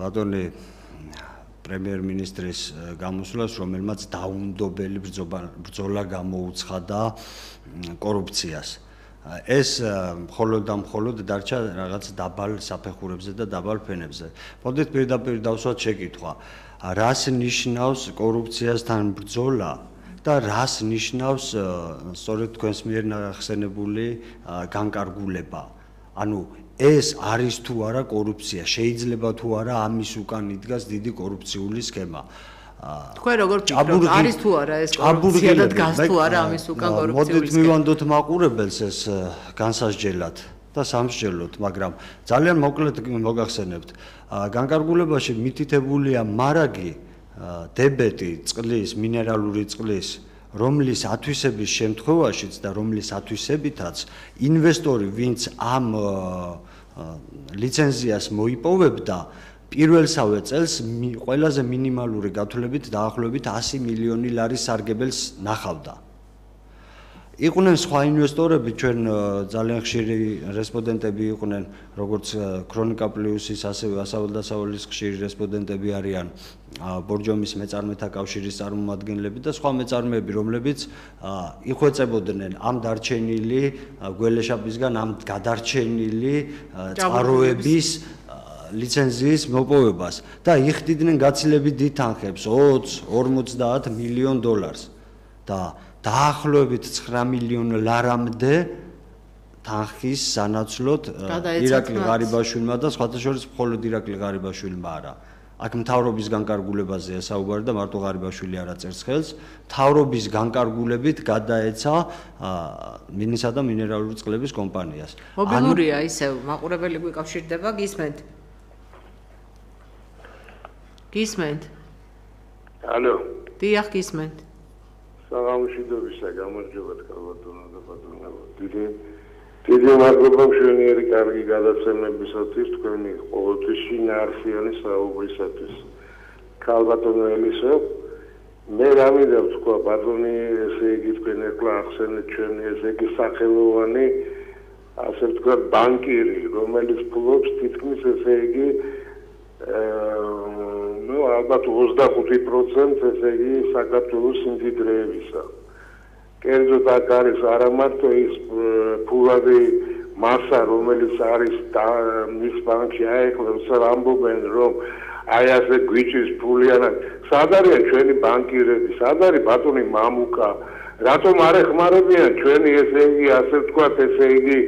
ბატონი პრემიერ-მინისტრის გამოსვლას, რომელმაც დაუნდობელი ბრძოლა გამოუცხადა კორუფციას. ეს მხოლოდ და მხოლოდ დარჩა რაღაც დაბალ საფეხურებზე და დაბალ ფენებზე. მოდით პირდაპირ დავსვათ შეკითხვა. რას ნიშნავს კორუფციასთან ბრძოლა და რას ნიშნავს სწორედ თქვენს მიერ ნახსენებული განკარგულება? ანუ ეს არის თუ არა კორუფცია, შეიძლება თუ არა ამის უკან იდგას დიდი კორუფციული სქემა. თქვენ როგორ ფიქრობთ, არის თუ არა ეს კორუფცია და დგას თუ არა ამის უკან კორუფციული სქემა? მოდით მივანდოთ მაყურებელს ეს განსასჯელად და სამსჯელოდ, მაგრამ ძალიან მოკლედ მოგახსენებთ, განკარგულებაში მითითებულია მარაგი დებეტი წყლის, მინერალური წყლის, რომლის ათვისების შემთხვევაშიც და რომლის ათვისებითაც ინვესტორი, ვინც ამ ლიცენზიას მოიპოვებდა, პირველსავე წელს ყველაზე მინიმალური გათვლებით დაახლოებით 100 მილიონი ლარის სარგებელს ნახავდა. იყვნენ სხვა ინვესტორები, ჩვენ ძალიან ხშირი რესპონდენტები იყვნენ, როგორც ქრონიკა პლუსის, ასევე ასავლდასავლის ხშირი რესპონდენტები არიან ბორჯომის მეწარმეთა კავშირის წარმომადგენლები და სხვა მეწარმეები, რომლებიც იხვეწებოდნენ ამ დარჩენილი გველეშაპისგან ამ გადარჩენილი წყაროების ლიცენზიის მოპოვებას და იხდიდნენ გაცილებით დიდ თანხებს 20-50 მილიონ დოლარს და დაახლოებით 9 მილიონ ლარამდე თანხის სანაცვლოდ ირაკლი ღარიბაშვილმა და სხვათა შორის მხოლოდ ირაკლი ღარიბაშვილმა არა. აქ მთავრობის განკარგულებაზეა საუბარი და მარტო ღარიბაშვილი არ აწერს ხელს. მთავრობის განკარგულებით გადაეცა მინისა და მინერალური წყლების კომპანიას. მობილურია ისევ, მაყურებელი გვიკავშირდება, გისმენთ? გისმენთ? ალო. დიახ, გისმენთ. საღამოშიდობისა გამარჯობა კალბატონო და პატრონო. დიდი მადლობა მშვენიერი კარგი გადაცემებისათვის, თქვენი ყოველთვის შინაარსიანი საუბრისათვის. კალბატონო ელისო, მე რამედა ვთქვა, პატრონი, ესე იგი თქვენ ახლა ახსენეთ ჩვენი ესე იგი სახელოვანი, ასე ვთქვათ, ბანკირი, რომელიც ფლობს თითქმის ესე იგი ალბათ 25% ესე იგი საქართველოს სიმდიდრეებისა. კერძოდ აქ არის არა მარტო ის ფულადი მასა, რომელიც არის მის ბანკში აეკლებს, ამბობენ, რომ აი ასე გვიჭვის ფული არა. სად არიან ჩვენი ბანკირები, სად არის ბატონი მამუკა, რატომ არ ეხმარებიან ჩვენი ესე იგი ასე ვთქვათ, ესე იგი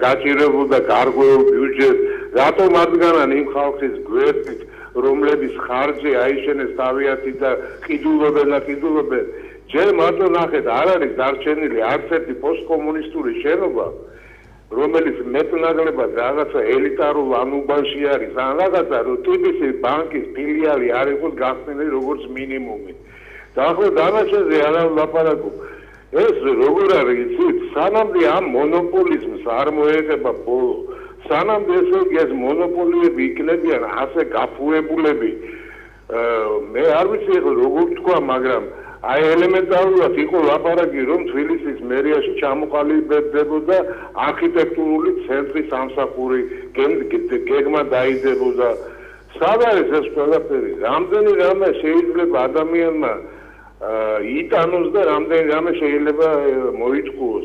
გაჭირებულ და გარღვეულ ბიუჯეტს, რატომ ადგანან იმ ხალხის გვერდით, რომლების ხარჯი აიშენეს თავიანთი და ყიდულობენ. ჯერ მარტო ნახეთ, არ არის დარჩენილი არც ერთი პოსტკომუნისტური შენობა, რომელიც მეტნაკლებად რაღაცა ელიტარულ ანუბანში არის, ან რაღაცა ტიპის ბანკის ფილიალი არ იყოს გახსნილი როგორც მინიმუმი. და ახლა დანარჩენზე არ ვლაპარაკობ. ეს როგორ არის იცით, სანამდე ამ მონოპოლიზმს არ მოეხება ბოლო, სანამდე ესე იგი ეს მონოპოლიები იქნებიან ასე გაფუებულები, მე არ ვიცი ახლა როგორ თქვა, მაგრამ აი ელემენტარულად იყო ლაპარაკი, რომ თბილისის მერიაში ჩამოყალიბებდებოდა არქიტექტურული ცენტრის სამსახური, გეგმა დაიდებოდა. სად არის ეს ყველაფერი? რამდენი რამე შეიძლება ადამიანმა იტანოს და რამდენი რამე შეიძლება მოიწყოს.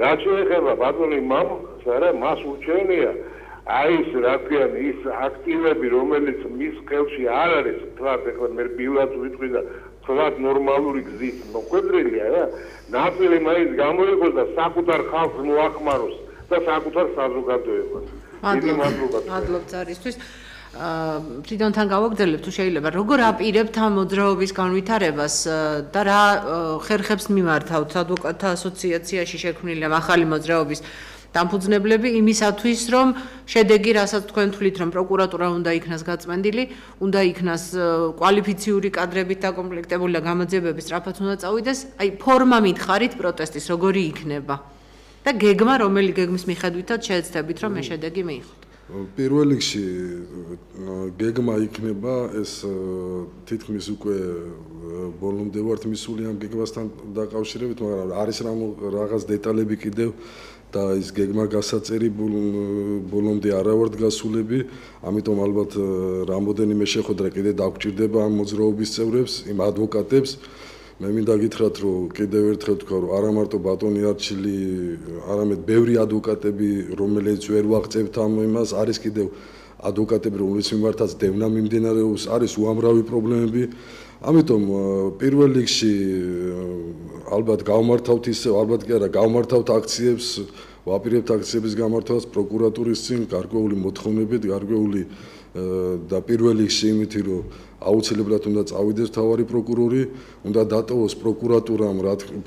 რაც შეეხება ბატონი მამუკას, არა, მას ურჩევნია აი ეს რა ქვია ის აქტივები, რომელიც მის ხელში არ არის, თქვათ ახლა მე ბილად ვიტყვი და თქვათ ნორმალური გზით მოხვედრილია რა, ნაწილი მაინც გამოიღოს და საკუთარ ხალხს მოახმაროს და საკუთარ საზოგადოებას. დიდი მადლობა. მადლობთ არისთვის. თვითონთან გავაგრძელებ თუ შეიძლება, როგორ აპირებთ ამ მოძრაობის განვითარებას და რა ხერხებს მიმართავთ ადვოკატთა ასოციაციაში შექმნილი ახალი მოძრაობის დამფუძნებლები იმისათვის, რომ შედეგი, რასაც თქვენ თვლით, რომ პროკურატურა უნდა იქნას გაწმენდილი, უნდა იქნას კვალიფიციური კადრებით დაკომპლექტებული და გამოძიებები სწრაფად უნდა წავიდეს, აი ფორმა მითხარით პროტესტის, როგორი იქნება და გეგმა, რომელი გეგმის მიხედვითაც შეეცდებით, რომ ეს შედეგი მიიღოთ. პირველ რიგში გეგმა იქნება ეს თითქმის უკვე ბოლომდე ვართ მისული ამ გეგმასთან დაკავშირებით, მაგრამ არის რაღაც დეტალები კიდევ და ის გეგმა გასაწერი ბოლომდე არა ვართ გასულები, ამიტომ ალბათ რამოდენიმე შეხვედრა კიდე დაგვჭირდება ამ მოძრაობის წევრებს, იმ ადვოკატებს. მე მინდა გითხრათ, რომ კიდევ ერთხელ თქვა, რომ არა მარტო ბატონი არჩილი, არამედ ბევრი ადვოკატები, რომელიც ვერ ვაღწევთ ამ იმას, არის კიდევ ადვოკატები, რომლის მიმართაც დევნა მიმდინარეობს, არის უამრავი პრობლემები. ამიტომ პირველ რიგში ალბათ გავმართავთ ისე, ალბათ კი არა, გავმართავთ აქციებს, ვაპირებთ აქციების გამართვას პროკურატურის წინ გარკვეული მოთხოვნებით, გარკვეული და პირველ რიგში იმითი, რომ აუცილებლად უნდა წავიდეს მთავარი პროკურორი, უნდა დატოვოს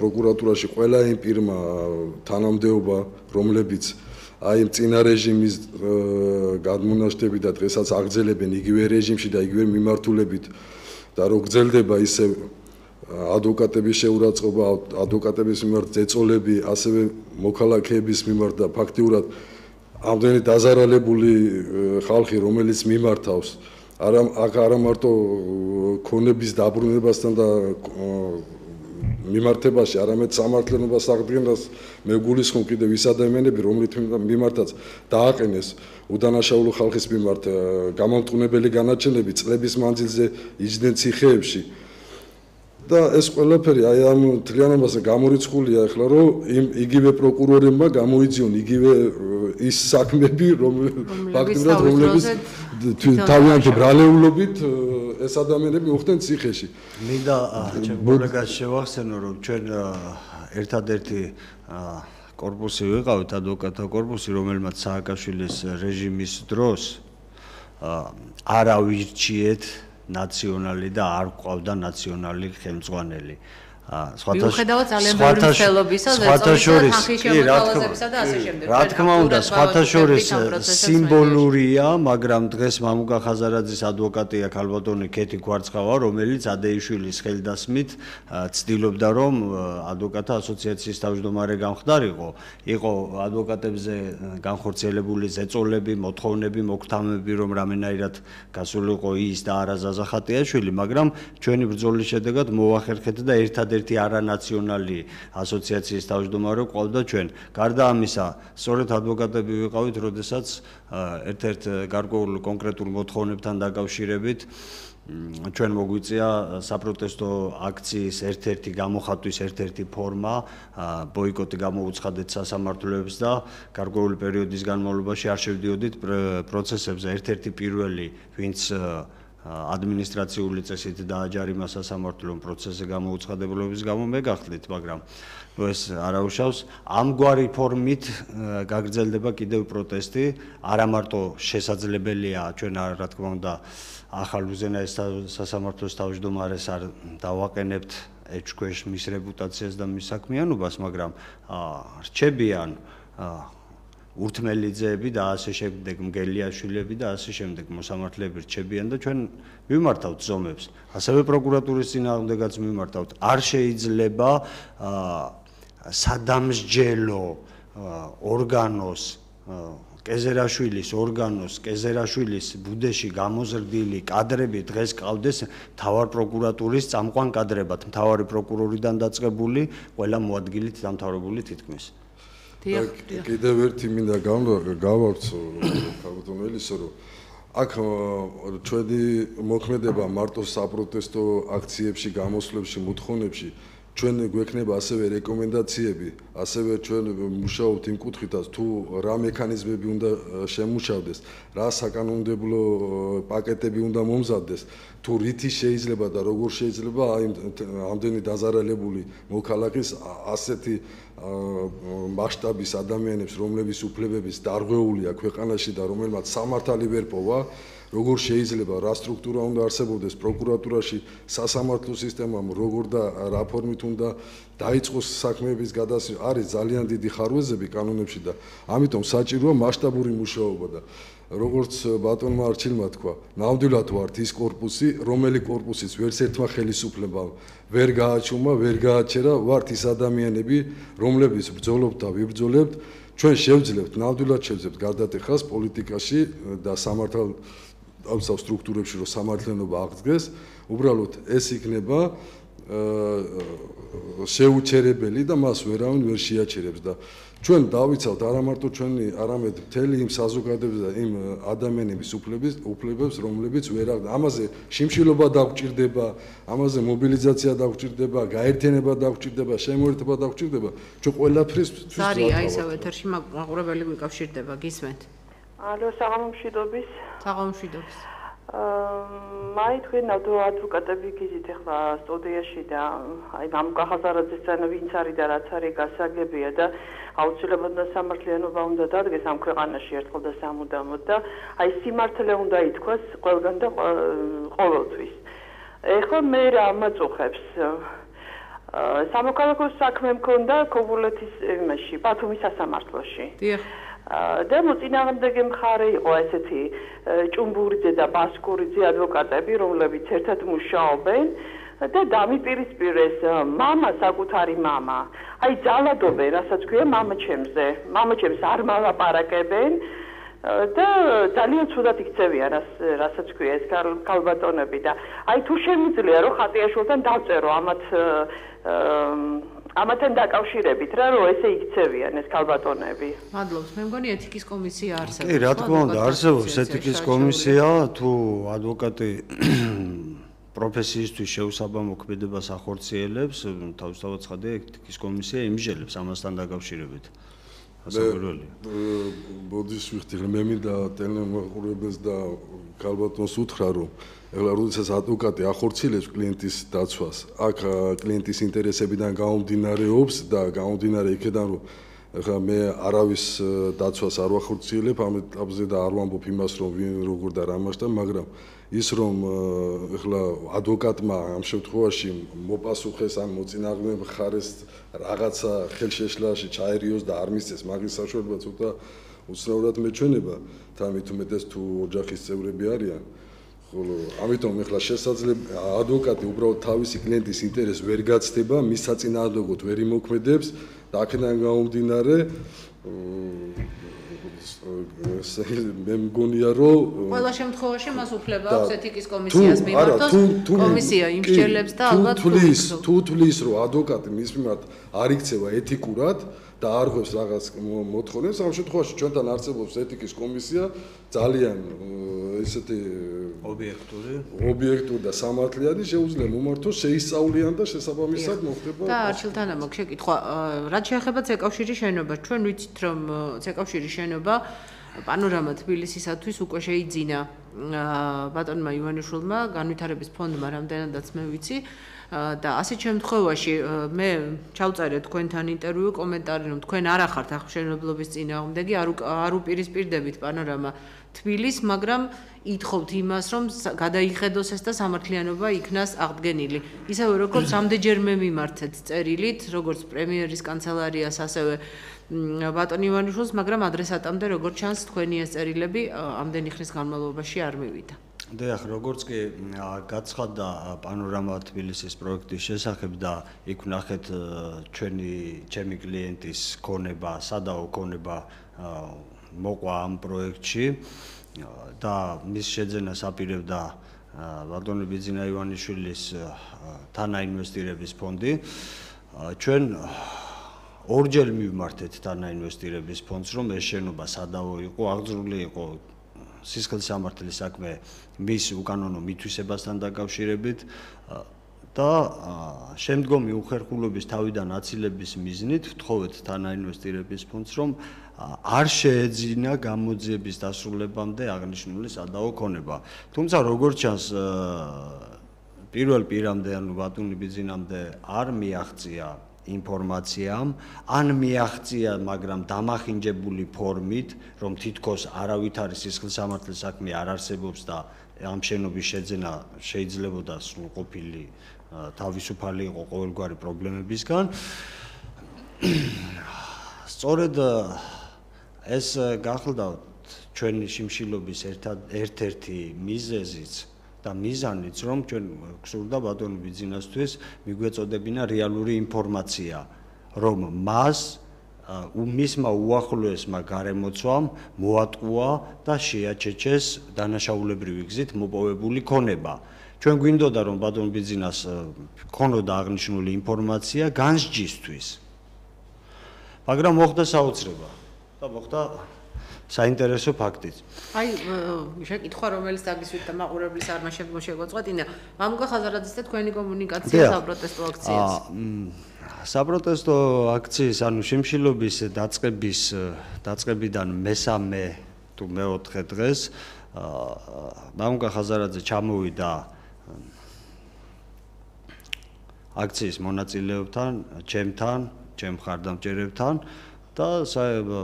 პროკურატურაში ყველა იმ პირმა თანამდებობა, რომლებიც აი წინა რეჟიმის გადმონაშთებით და დღესაც აგრძელებენ იგივე რეჟიმში და იგივე მიმართულებით და რო გრძელდება ისე ადვოკატების შეურაცხყოფა, ადვოკატების მიმართ ზეწოლები, ასევე მოქალაქეების მიმართ და ფაქტიურად ამდენი დაზარალებული ხალხი, რომელიც მიმართავს არა მარტო ქონების დაბრუნებასთან და მიმართებაში, არამედ სამართლიანობას აღდგენას მე გულისხმობ კიდევ ის ადამიანები, რომლით მიმართაც დააყენეს უდანაშაულო ხალხის მიმართ გამამტყუნებელი განაჩენები წლების მანძილზე იჯდნენ ციხეებში. და ეს ყველაფერი აი ამ თლიანობაზე გამორიცხულია ახლა, რომ იგივე პროკურორებმა გამოიძიონ იგივე ის საქმეები, ფაქტობრივად რომლებიც თავიანთი ბრალეულობით ეს ადამიანები მოხდნენ ციხეში. მინდა ჩემ კოლეგას შევახსენო, რომ ჩვენ ერთადერთი კორპუსი ვიყავით, ადვოკატთა კორპუსი, რომელმაც სააკაშვილის რეჟიმის დროს არ ავირჩიეთ ნაციონალი და არ ყავდა ნაციონალი ხელმძღვანელი. მიუხედავად ძალიან ბევრი მცდელობისა და ხალხის შემოთავაზებისა და ასე შემდეგ. რა თქმა უნდა, სხვათა შორის სიმბოლურია, მაგრამ დღეს მამუკა ხაზარაძის ადვოკატია ქალბატონი ქეთი გვარცხავა, რომელიც ადეიშვილის ხელდასმით ცდილობდა, რომ ადვოკატთა ასოციაციის თავმჯდომარე გამხდარიყო. იყო ადვოკატებზე განხორციელებული ზეწოლები, მოთხოვნები, მოგვთამები, რომ რამენაირად გასულიყო ის და არა ზაზა ხატიაშვილი, მაგრამ ჩვენი ბრძოლის შედეგად მოახერხეთ და ერთადერთი არანაციონალი ასოციაციის თავმჯდომარე ყავდა ჩვენ. გარდა ამისა, სწორედ ადვოკატები ვიყავით, როდესაც ერთ-ერთ გარკვეულ კონკრეტულ მოთხოვნებთან დაკავშირებით ჩვენ მოგვიწია საპროტესტო აქციის ერთ-ერთი გამოხატვის ერთ-ერთი ფორმა, ბოიკოტი გამოუცხადეთ სასამართლოებს და გარკვეული პერიოდის განმავლობაში არ შევდიოდით პროცესებზე. ერთ-ერთი პირველი, ვინც ადმინისტრაციული წესით დააჯარიმა სასამართლომ პროცესზე გამოუცხადებულობის გამო მე გახდით, მაგრამ ეს არაუშავს. ამგვარი ფორმით გაგრძელდება კიდევ პროტესტი, არა მარტო შესაძლებელია ჩვენ რა თქმა უნდა ახალ უზენაეს სასამართლოს თავმჯდომარეს არ დავაყენებთ ეჭქვეშ მის რეპუტაციას და მის საქმიანობას, მაგრამ რჩებიან ურთმელიძეები და ასე შემდეგ, მგელიაშვილები და ასე შემდეგ მოსამართლეები რჩებიან და ჩვენ ვიმართავთ ზომებს. ასევე პროკურატურის წინააღმდეგაც ვიმართავთ. არ შეიძლება სადამსჯელო ორგანოს კეზერაშვილის ორგანოს, კეზერაშვილის ბუდეში გამოზრდილი კადრები დღეს ყავდეს მთავარ პროკურატურის წამყვან კადრებად, მთავარი პროკურორიდან დაწყებული, ყველა მოადგილით დამთავრებული თითქმის. კიდევ ერთი მინდა გავავრცო ქალბატონ ელისო, რომ აქ ჩვენი მოქმედება მარტო საპროტესტო აქციებში, გამოსვლებში, მოთხოვნებში ჩვენ გვექნება ასევე რეკომენდაციები, ასევე ჩვენ მუშაობთ იმ კუთხითაც, თუ რა მექანიზმები უნდა შემუშავდეს, რა საკანონმდებლო პაკეტები უნდა მომზადდეს, თუ რითი შეიძლება და როგორ შეიძლება აი ამდენი დაზარალებული მოქალაქის ასეთი მასშტაბის ადამიანებს, რომლების უფლებების დარღვეულია ქვეყანაში და რომელმაც სამართალი ვერ პოვა, როგორ შეიძლება რა სტრუქტურა უნდა არსებობდეს პროკურატურაში, სასამართლო სისტემამ, როგორ და რა ფორმით უნდა დაიწყოს საქმეების გადასვლა, არის ძალიან დიდი ხარვეზები კანონებში და ამიტომ საჭიროა მასშტაბური მუშაობა და როგორც ბატონმა არჩილმა თქვა, ნამდვილად ვართ ის კორპუსი, რომელი კორპუსიც ვერც ერთმა ხელისუფლებამ ვერ გააჩუმა, ვერ გააჩერა, ვართ ის ადამიანები, რომლებიც ბრძოლობთ და ვიბრძოლებთ, ჩვენ შევძლებთ, ნამდვილად შევძლებთ გარდატეხას პოლიტიკაში და სამართალ სტრუქტურებში, რომ სამართლიანობა აღდგეს, უბრალოდ ეს იქნება შეუჩერებელი და მას ვერავინ ვერ შეაჩერებს და ჩვენ დავიცავთ არა მარტო ჩვენი, არამედ მთელი იმ საზოგადოების და იმ ადამიანების უფლებებს, რომლებიც ვერ აქვს. ამაზე შიმშილობა დაგვჭირდება, ამაზე მობილიზაცია დაგვჭირდება, გაერთიანება დაგვჭირდება, შემოერთება დაგვჭირდება. ჩვენ ყველაფრის ზარი აისავ ეთერში მაყურებელი გვიკავშირდება, გისმენთ. ალო, საღამომშვიდობის. საღამომშვიდობის. მაი თქვენ ადვოკატები გიზით ახლა სტუდიაში და აი ამ გახაზარაძესთან ვინც არის და რაც არის გასაგებია და აუცილებლად სამართლიანობა უნდა დადგეს ამ ქვეყანაში ერთხელ და სამუდამოდ და აი სიმართლე უნდა ითქვას ყველგან და ყოველთვის. ეხლა მე რა ამაწუხებს სამოქალაქო საქმე მქონდა ქობულეთის იმაში ბათუმის სასამართლოში. დიახ. და მოწინააღმდეგე მხარე იყო ესეთი ჭუმბურიძე და ბასკურიძე ადვოკატები, რომლებიც ერთად მუშაობენ და დამიპირისპირეს მამა, საკუთარი მამა. აი ძალადობენ, რასაც ქვია მამაჩემზე. მამაჩემს არ მალაპარაკებენ და ძალიან ცუდად იქცევიან, რასაც ქვია ეს ქალბატონები და აი თუ შემიძლია რომ ხატიაშვილთან დავწერო ამათთან დაკავშირებით რა რომ ესე იქცევიან ეს ქალბატონები. მადლობს. მე მგონი ეთიკის კომისია არსებობს. კი, რა თქმა უნდა, არსებობს ეთიკის კომისია, თუ ადვოკატი პროფესიისთვის შეუსაბამო მოქმედებას ახორციელებს, თავისთავად ცხადია ეთიკის კომისია იმჟელებს ამასთან დაკავშირებით. ბოდის ვიხდი, მე მინდა ტელემოყურებელს და ქალბატონს უთხრა, რომ ეხლა როდესაც ადვოკატი ახორციელებს კლიენტის დაცვას, აქ კლიენტის ინტერესებიდან გამომდინარეობს და გამომდინარე იქიდან, რომ ეხლა მე არავის დაცვას არ ვახორციელებ ამ ეტაპზე და არ ვამბობ იმას, რომ ვინ როგორ და რა მასშტაბ, მაგრამ ის რომ ეხლა ადვოკატმა ამ შემთხვევაში მოპასუხეს ან მოწინააღმდეგე მხარეს რაღაცა ხელშეშლაში ჩაერიოს და არ მისცეს მაგის საშუალება ცოტა უცნაურად მეჩვენება, თამით უმეტეს თუ ოჯახის წევრები არიან. ხოლო ამიტომ ეხლა შესაძლებელი ადვოკატი უბრალოდ თავისი კლიენტის ინტერესს ვერ გაცდება, მის საწინააღმდეგოდ ვერ იმოქმედებს და აქედან გამომდინარე მე მგონია რომ ყველა შემთხვევაში მას უფლება აქვს ეთიკის კომისიას მიმართოს, კომისია იმსჯელებს და ალბათ თუ თulis რომ ადვოკატი მის მიმართ არ იქცევა ეთიკურად და არ ღვევს რაღაც მოთხოვნებს, ამ შემთხვევაში ჩვენთან არსებობს ეთიკის კომისია ძალიან ესეთი ობიექტური და სამართლიანი, შეუძლია მომართოს, შეისწავლიან და შესაბამისად მოხდება. და არჩილთან ამოგ შეკითხვა, რაც შეეხება ცეკავშირის შენობას, ჩვენ ვიცით რომ ცეკავშირის შენობა პანორამა თბილისისათვის უკვე შეიძინა ბატონმა ივანიშვილმა, განვითარების ფონდმა რამდენადაც მე ვიცი. და ასეთ შემთხვევაში მე ჩავწერე თქვენთან ინტერვიუ კომენტარი რომ თქვენ არ ახართ აღმშენებლობის წინააღმდეგი, არ უპირისპირდებით პანორამა თბილის, მაგრამ ითხოვთ იმას რომ გადაიხედოს ეს და სამართლიანობა იქნას აღდგენილი. ისევე როგორც ამდენჯერმე მიმართეთ წერილით, როგორც პრემიერის კანცელარიას, ასევე ბატონ ივანიშვილს, მაგრამ ადრესატამდე როგორც ჩანს თქვენი ეს წერილები ამდენი ხნის განმავლობაში არ მივიდა. დიახ, როგორც კი გაცხადდა პანორამა თბილისის პროექტის შესახებ და იქ ვნახეთ ჩემი კლიენტის ქონება, სადაო ქონება მოყვა ამ პროექტში და მის შეძენას აპირებდა ბატონი ბიძინა ივანიშვილის თანაინვესტირების ფონდი. ჩვენ ორჯერ მივმართეთ თანაინვესტირების ფონდს, რომ ეს შენობა სადაო იყო, აღძრული იყო სისხლის სამართლის საქმე მის უკანონო მითვისებასთან დაკავშირებით და შემდგომი უხერხულობის თავიდან აცილების მიზნით ვთხოვეთ თანაინვესტირების ფონდს, რომ არ შეეძინა გამოძიების დასრულებამდე აღნიშნული სადაო ქონება. თუმცა როგორც ჩანს პირველ პირამდე, ანუ ბატონი ბიძინამდე არ მიაღწია ინფორმაციამ, ან მიაღწია, მაგრამ დამახინჯებული ფორმით, რომ თითქოს არავითარი სისხლის სამართლის საქმე არ არსებობს და ამ შენობის შეძენა შეიძლებოდა სრულყოფილი თავისუფალი იყო ყოველგვარი პრობლემებისგან. სწორედ ეს გახლდათ ჩვენი შიმშილობის ერთ-ერთი მიზეზიც და მიზანიც, რომ ჩვენ გსურდა ბატონ ბიძინასთვის მიგვეწოდებინა რეალური ინფორმაცია, რომ მისმა უახლოესმა გარემოცვამ მოატყუა და შეაჩეჩეს დანაშაულებრივი გზით მოპოვებული ქონება. ჩვენ გვინდოდა რომ ბატონ ბიძინას ქონოდა აღნიშნული ინფორმაცია განსჯისთვის. მაგრამ მოხდა საოცრება და მოხდა საინტერესო ფაქტიც. აი, შეკითხვა რომელიც დაგისვით და მაყურებლის არმა შეგვაწყვეტინა, მამუკა ხაზარაძის და თქვენი კომუნიკაცია საპროტესტო აქციას. საპროტესტო აქციის, ანუ შიმშილობის დაწყებიდან მესამე თუ მეოთხე დღეს მამუკა ხაზარაძე ჩამოვიდა აქციის მონაწილეებთან, ჩემთან, ჩემ მხარდამჭერებთან და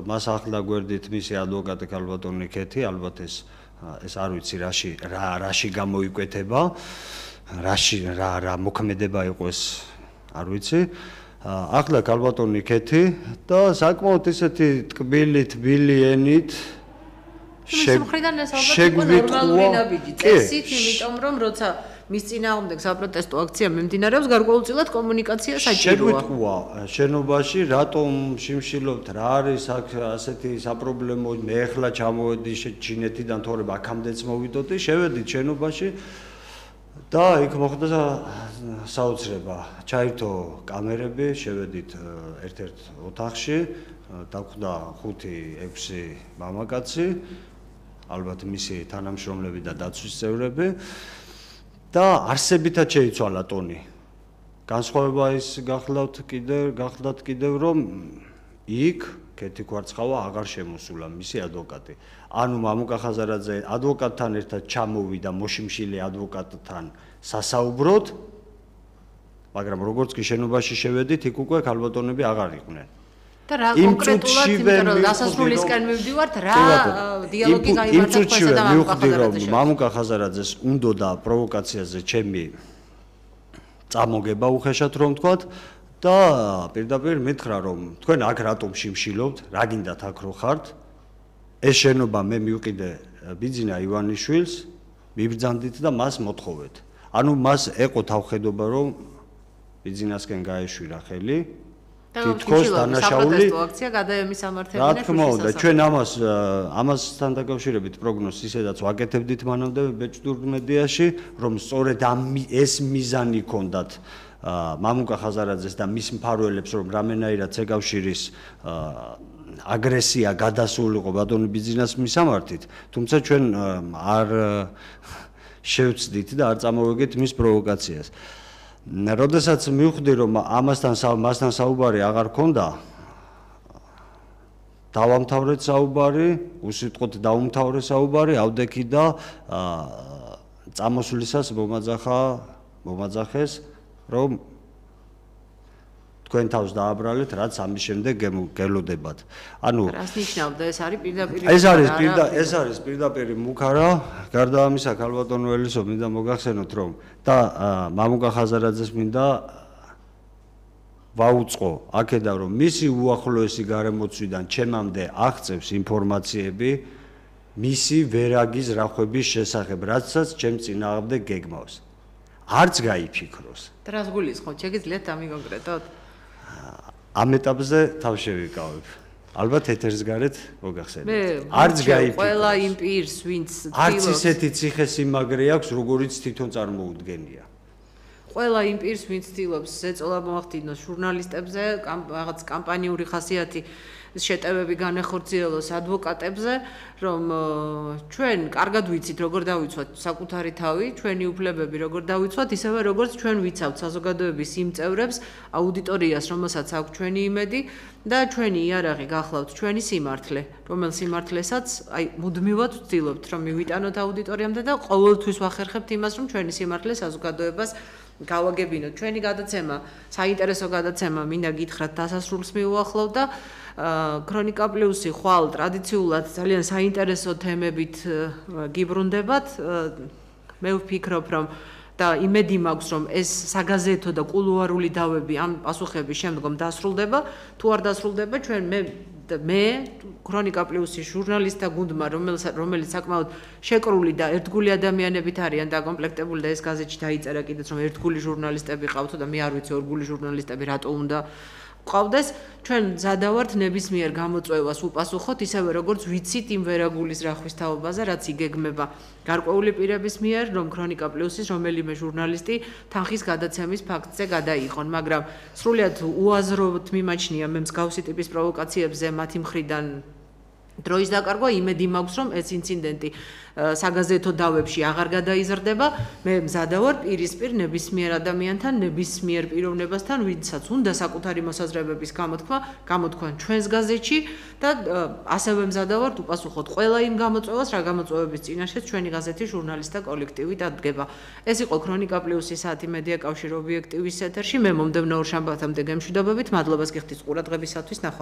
მას ახლა გვერდით მისი ადვოკატი ქალბატონი ქეთი, ალბათ ეს არ ვიცი რაში გამოიკვეთება, რა მოქმედება იყო ეს არ ვიცი. ახლა ქალბატონი ქეთი და საკმაოდ ისეთი ტკბილი ენით შეგვიტყვა, იმიტომ რომ როცა მის წინააღმდეგ საპროტესტო აქცია მიმდინარეობს, გარკვეულწილად კომუნიკაცია საჭიროა. შეგვიტყვა შენობაში, რატომ შიმშილობთ, რა არის აქ ასეთი საპრობლემო, მე ახლა ჩამოვედი ჩინეთიდან, თორემ აქამდეც მოვიდოდი, შევედით შენობაში და იქ მოხდა საოცრება. ჩაირთო კამერები, შევედით ერთ-ერთ ოთახში, დაგვხვდა 5-6 მამაკაცი, ალბათ მისი თანამშრომლები და დაცვის წევრები. და არსებითად შეიცვალა ტონი. განსხვავება ის გახლავთ კიდევ რომ იქ ქეთი კვარცხავა აღარ შემოსულა მისი ადვოკატი. ანუ მამუკა ხაზარაძე ადვოკატთან ერთად ჩამოვიდა მოშიმშილე ადვოკატთან სასაუბროდ, მაგრამ როგორც კი შენობაში შევედით, იქ უკვე ქალბატონები აღარ იყვნენ. და რა კონკრეტულად იმიტომ რომ დასასრულისკენ მივდივართ, რა დიალოგი გაიმართა თქვენსა და მამუკა ხაზარაძეს უნდოდა პროვოკაციაზე ჩემი წამოგება უხეშად რომ ვთქვათ და პირდაპირ მითხრა რომ თქვენ აქ რატომ შიმშილობთ, რა გინდათ აქ რო ხართ? ეს შენობა მე მივყიდე ბიძინა ივანიშვილს, მიბრძანდით და მას მოთხოვეთ. ანუ მას ეყო თავხედობა რომ ბიძინასკენ გაეშვირა ხელი. თითქოს დანაშაული აქცია გადაემისამართებინა. რა თქმა უნდა, ჩვენ ამასთან დაკავშირებით პროგნოზს ისედაც ვაკეთებდით მანამდე ბეჭდურ მედიაში, რომ სწორედ ეს მიზანი ჰქონდათ მამუკა ხაზარაძეს და მის მფარველებს, რომ რამენაირად ცეკავშირის აგრესია გადასულიყო ბატონი ბიძინას მისამართით, თუმცა ჩვენ არ შევცდით და არ წამოვეგეთ მის პროვოკაციას. როდესაც მივხვდი რომ მასთან საუბარი აღარ ქონდა, დავამთავრეთ საუბარი, უსიტყვოდ დაუმთავრე საუბარი, ავდექი და წამოსვლისას მომაძახეს, რომ თქვენ თავს დააბრალეთ, რაც ამის შემდეგ გელოდებათ. ანუ რას ნიშნავდა ეს არის პირდაპირ ეს არის პირდაპირ მუქარა, გარდა ამისა ქალბატონო ელისო მინდა მოგახსენოთ რომ და მამუკა ხაზარაძეს მინდა ვაუწყო აქედან რომ მისი უახლოესი გარემოცვიდან ჩემამდე აღწევს ინფორმაციები მისი ვერაგის რახვების შესახებ, რაცაც ჩემ წინააღმდეგ გეგმავს. არც გაიფიქროს. რას გულისხმობთ? შეგიძლიათ ამიკონკრეტოთ? ამ ეტაპზე თავ შევიკავებ. ალბათ ეთერს გარეთ მოგახსენებთ. არც გაიფიქროს. ყველა იმ პირს, ვინც არც ისეთი ციხესიმაგრე აქვს, როგორიც თვითონ წარმოუდგენია. ყველა იმ პირს, ვინც ცდილობს ზეწოლა მოახდინოს ჟურნალისტებზე, რაღაც კამპანიური ხასიათი შეტევები განეხორციელოს ადვოკატებზე, რომ ჩვენ კარგად ვიცით, როგორ დავიცვათ საკუთარი თავი, ჩვენი უფლებები როგორ დავიცვათ, ისევე როგორც ჩვენ ვიცავთ საზოგადოების იმ წევრებს, აუდიტორიას, რომელსაც აქვს ჩვენი იმედი და ჩვენი იარაღი გახლავთ ჩვენი სიმართლე, რომელ სიმართლესაც აი მუდმივად ვცდილობთ, რომ მივიტანოთ აუდიტორიამდე და ყოველთვის ვახერხებთ იმას, რომ ჩვენი სიმართლე საზოგადოებას გავაგებინოთ. ჩვენი გადაცემა, საინტერესო გადაცემა, მინდა გითხრათ, დასასრულს მიუახლოვ და ქრონიკა პლუსი ხვალ ტრადიციულად ძალიან საინტერესო თემებით გიბრუნდებათ. მე ვფიქრობ, რომ და იმედი მაქვს, რომ ეს საგაზეთო და კულუარული დავები ამ პასუხების შემდგომ დასრულდება. თუ არ დასრულდება, ჩვენ მე ქრონიკა პლუსის ჟურნალისტთა გუნდმა, რომელიც საკმაოდ შეკრული და ერთგული ადამიანებით არიან დაკომპლექტებული და ეს გაზეთში დაიწერა კიდეც, რომ ერთგული ჟურნალისტები ყავთო და მე არ ვიცი ორგული ჟურნალისტები რატო უნდა გვყავდეს, ჩვენ მზადავართ ნებისმიერ გამოწვევას უპასუხოთ, ისევე როგორც ვიცით იმ ვერაგულის რახვის თაობაზე, რაც იგეგმება გარკვეული პირების მიერ, რომ ქრონიკა პლუსის რომელიმე ჟურნალისტი თანხის გადაცემის ფაქტზე გადაიღონ, მაგრამ სრულიად უაზროდ მიმაჩნია მე მსგავსი ტიპის პროვოკაციებზე მათი მხრიდან დროის დაკარგვა, იმედი მაქვს, რომ ეს ინციდენტი საგაზეთო დავებში აღარ გადაიზრდება. მე მზადა ვარ პირისპირ ნებისმიერ ადამიანთან, ნებისმიერ პიროვნებასთან, ვინცაც უნდა საკუთარი მოსაზრებების გამოთქვა ჩვენს გაზეთში და ასევე მზადა ვარ უპასუხოთ ყველა იმ გამოწვევას, რა გამოწვევების წინაშეც ჩვენი გაზეთის ჟურნალისტთა კოლექტივი დადგება. ეს იყო ქრონიკა პლუსის საათი მედია კავშირი ობიექტივის ეთერში. მე მომდევნო ორ შაბათამდე გემშვიდობებით, მადლობას გიხდით ყურადღებისათვის.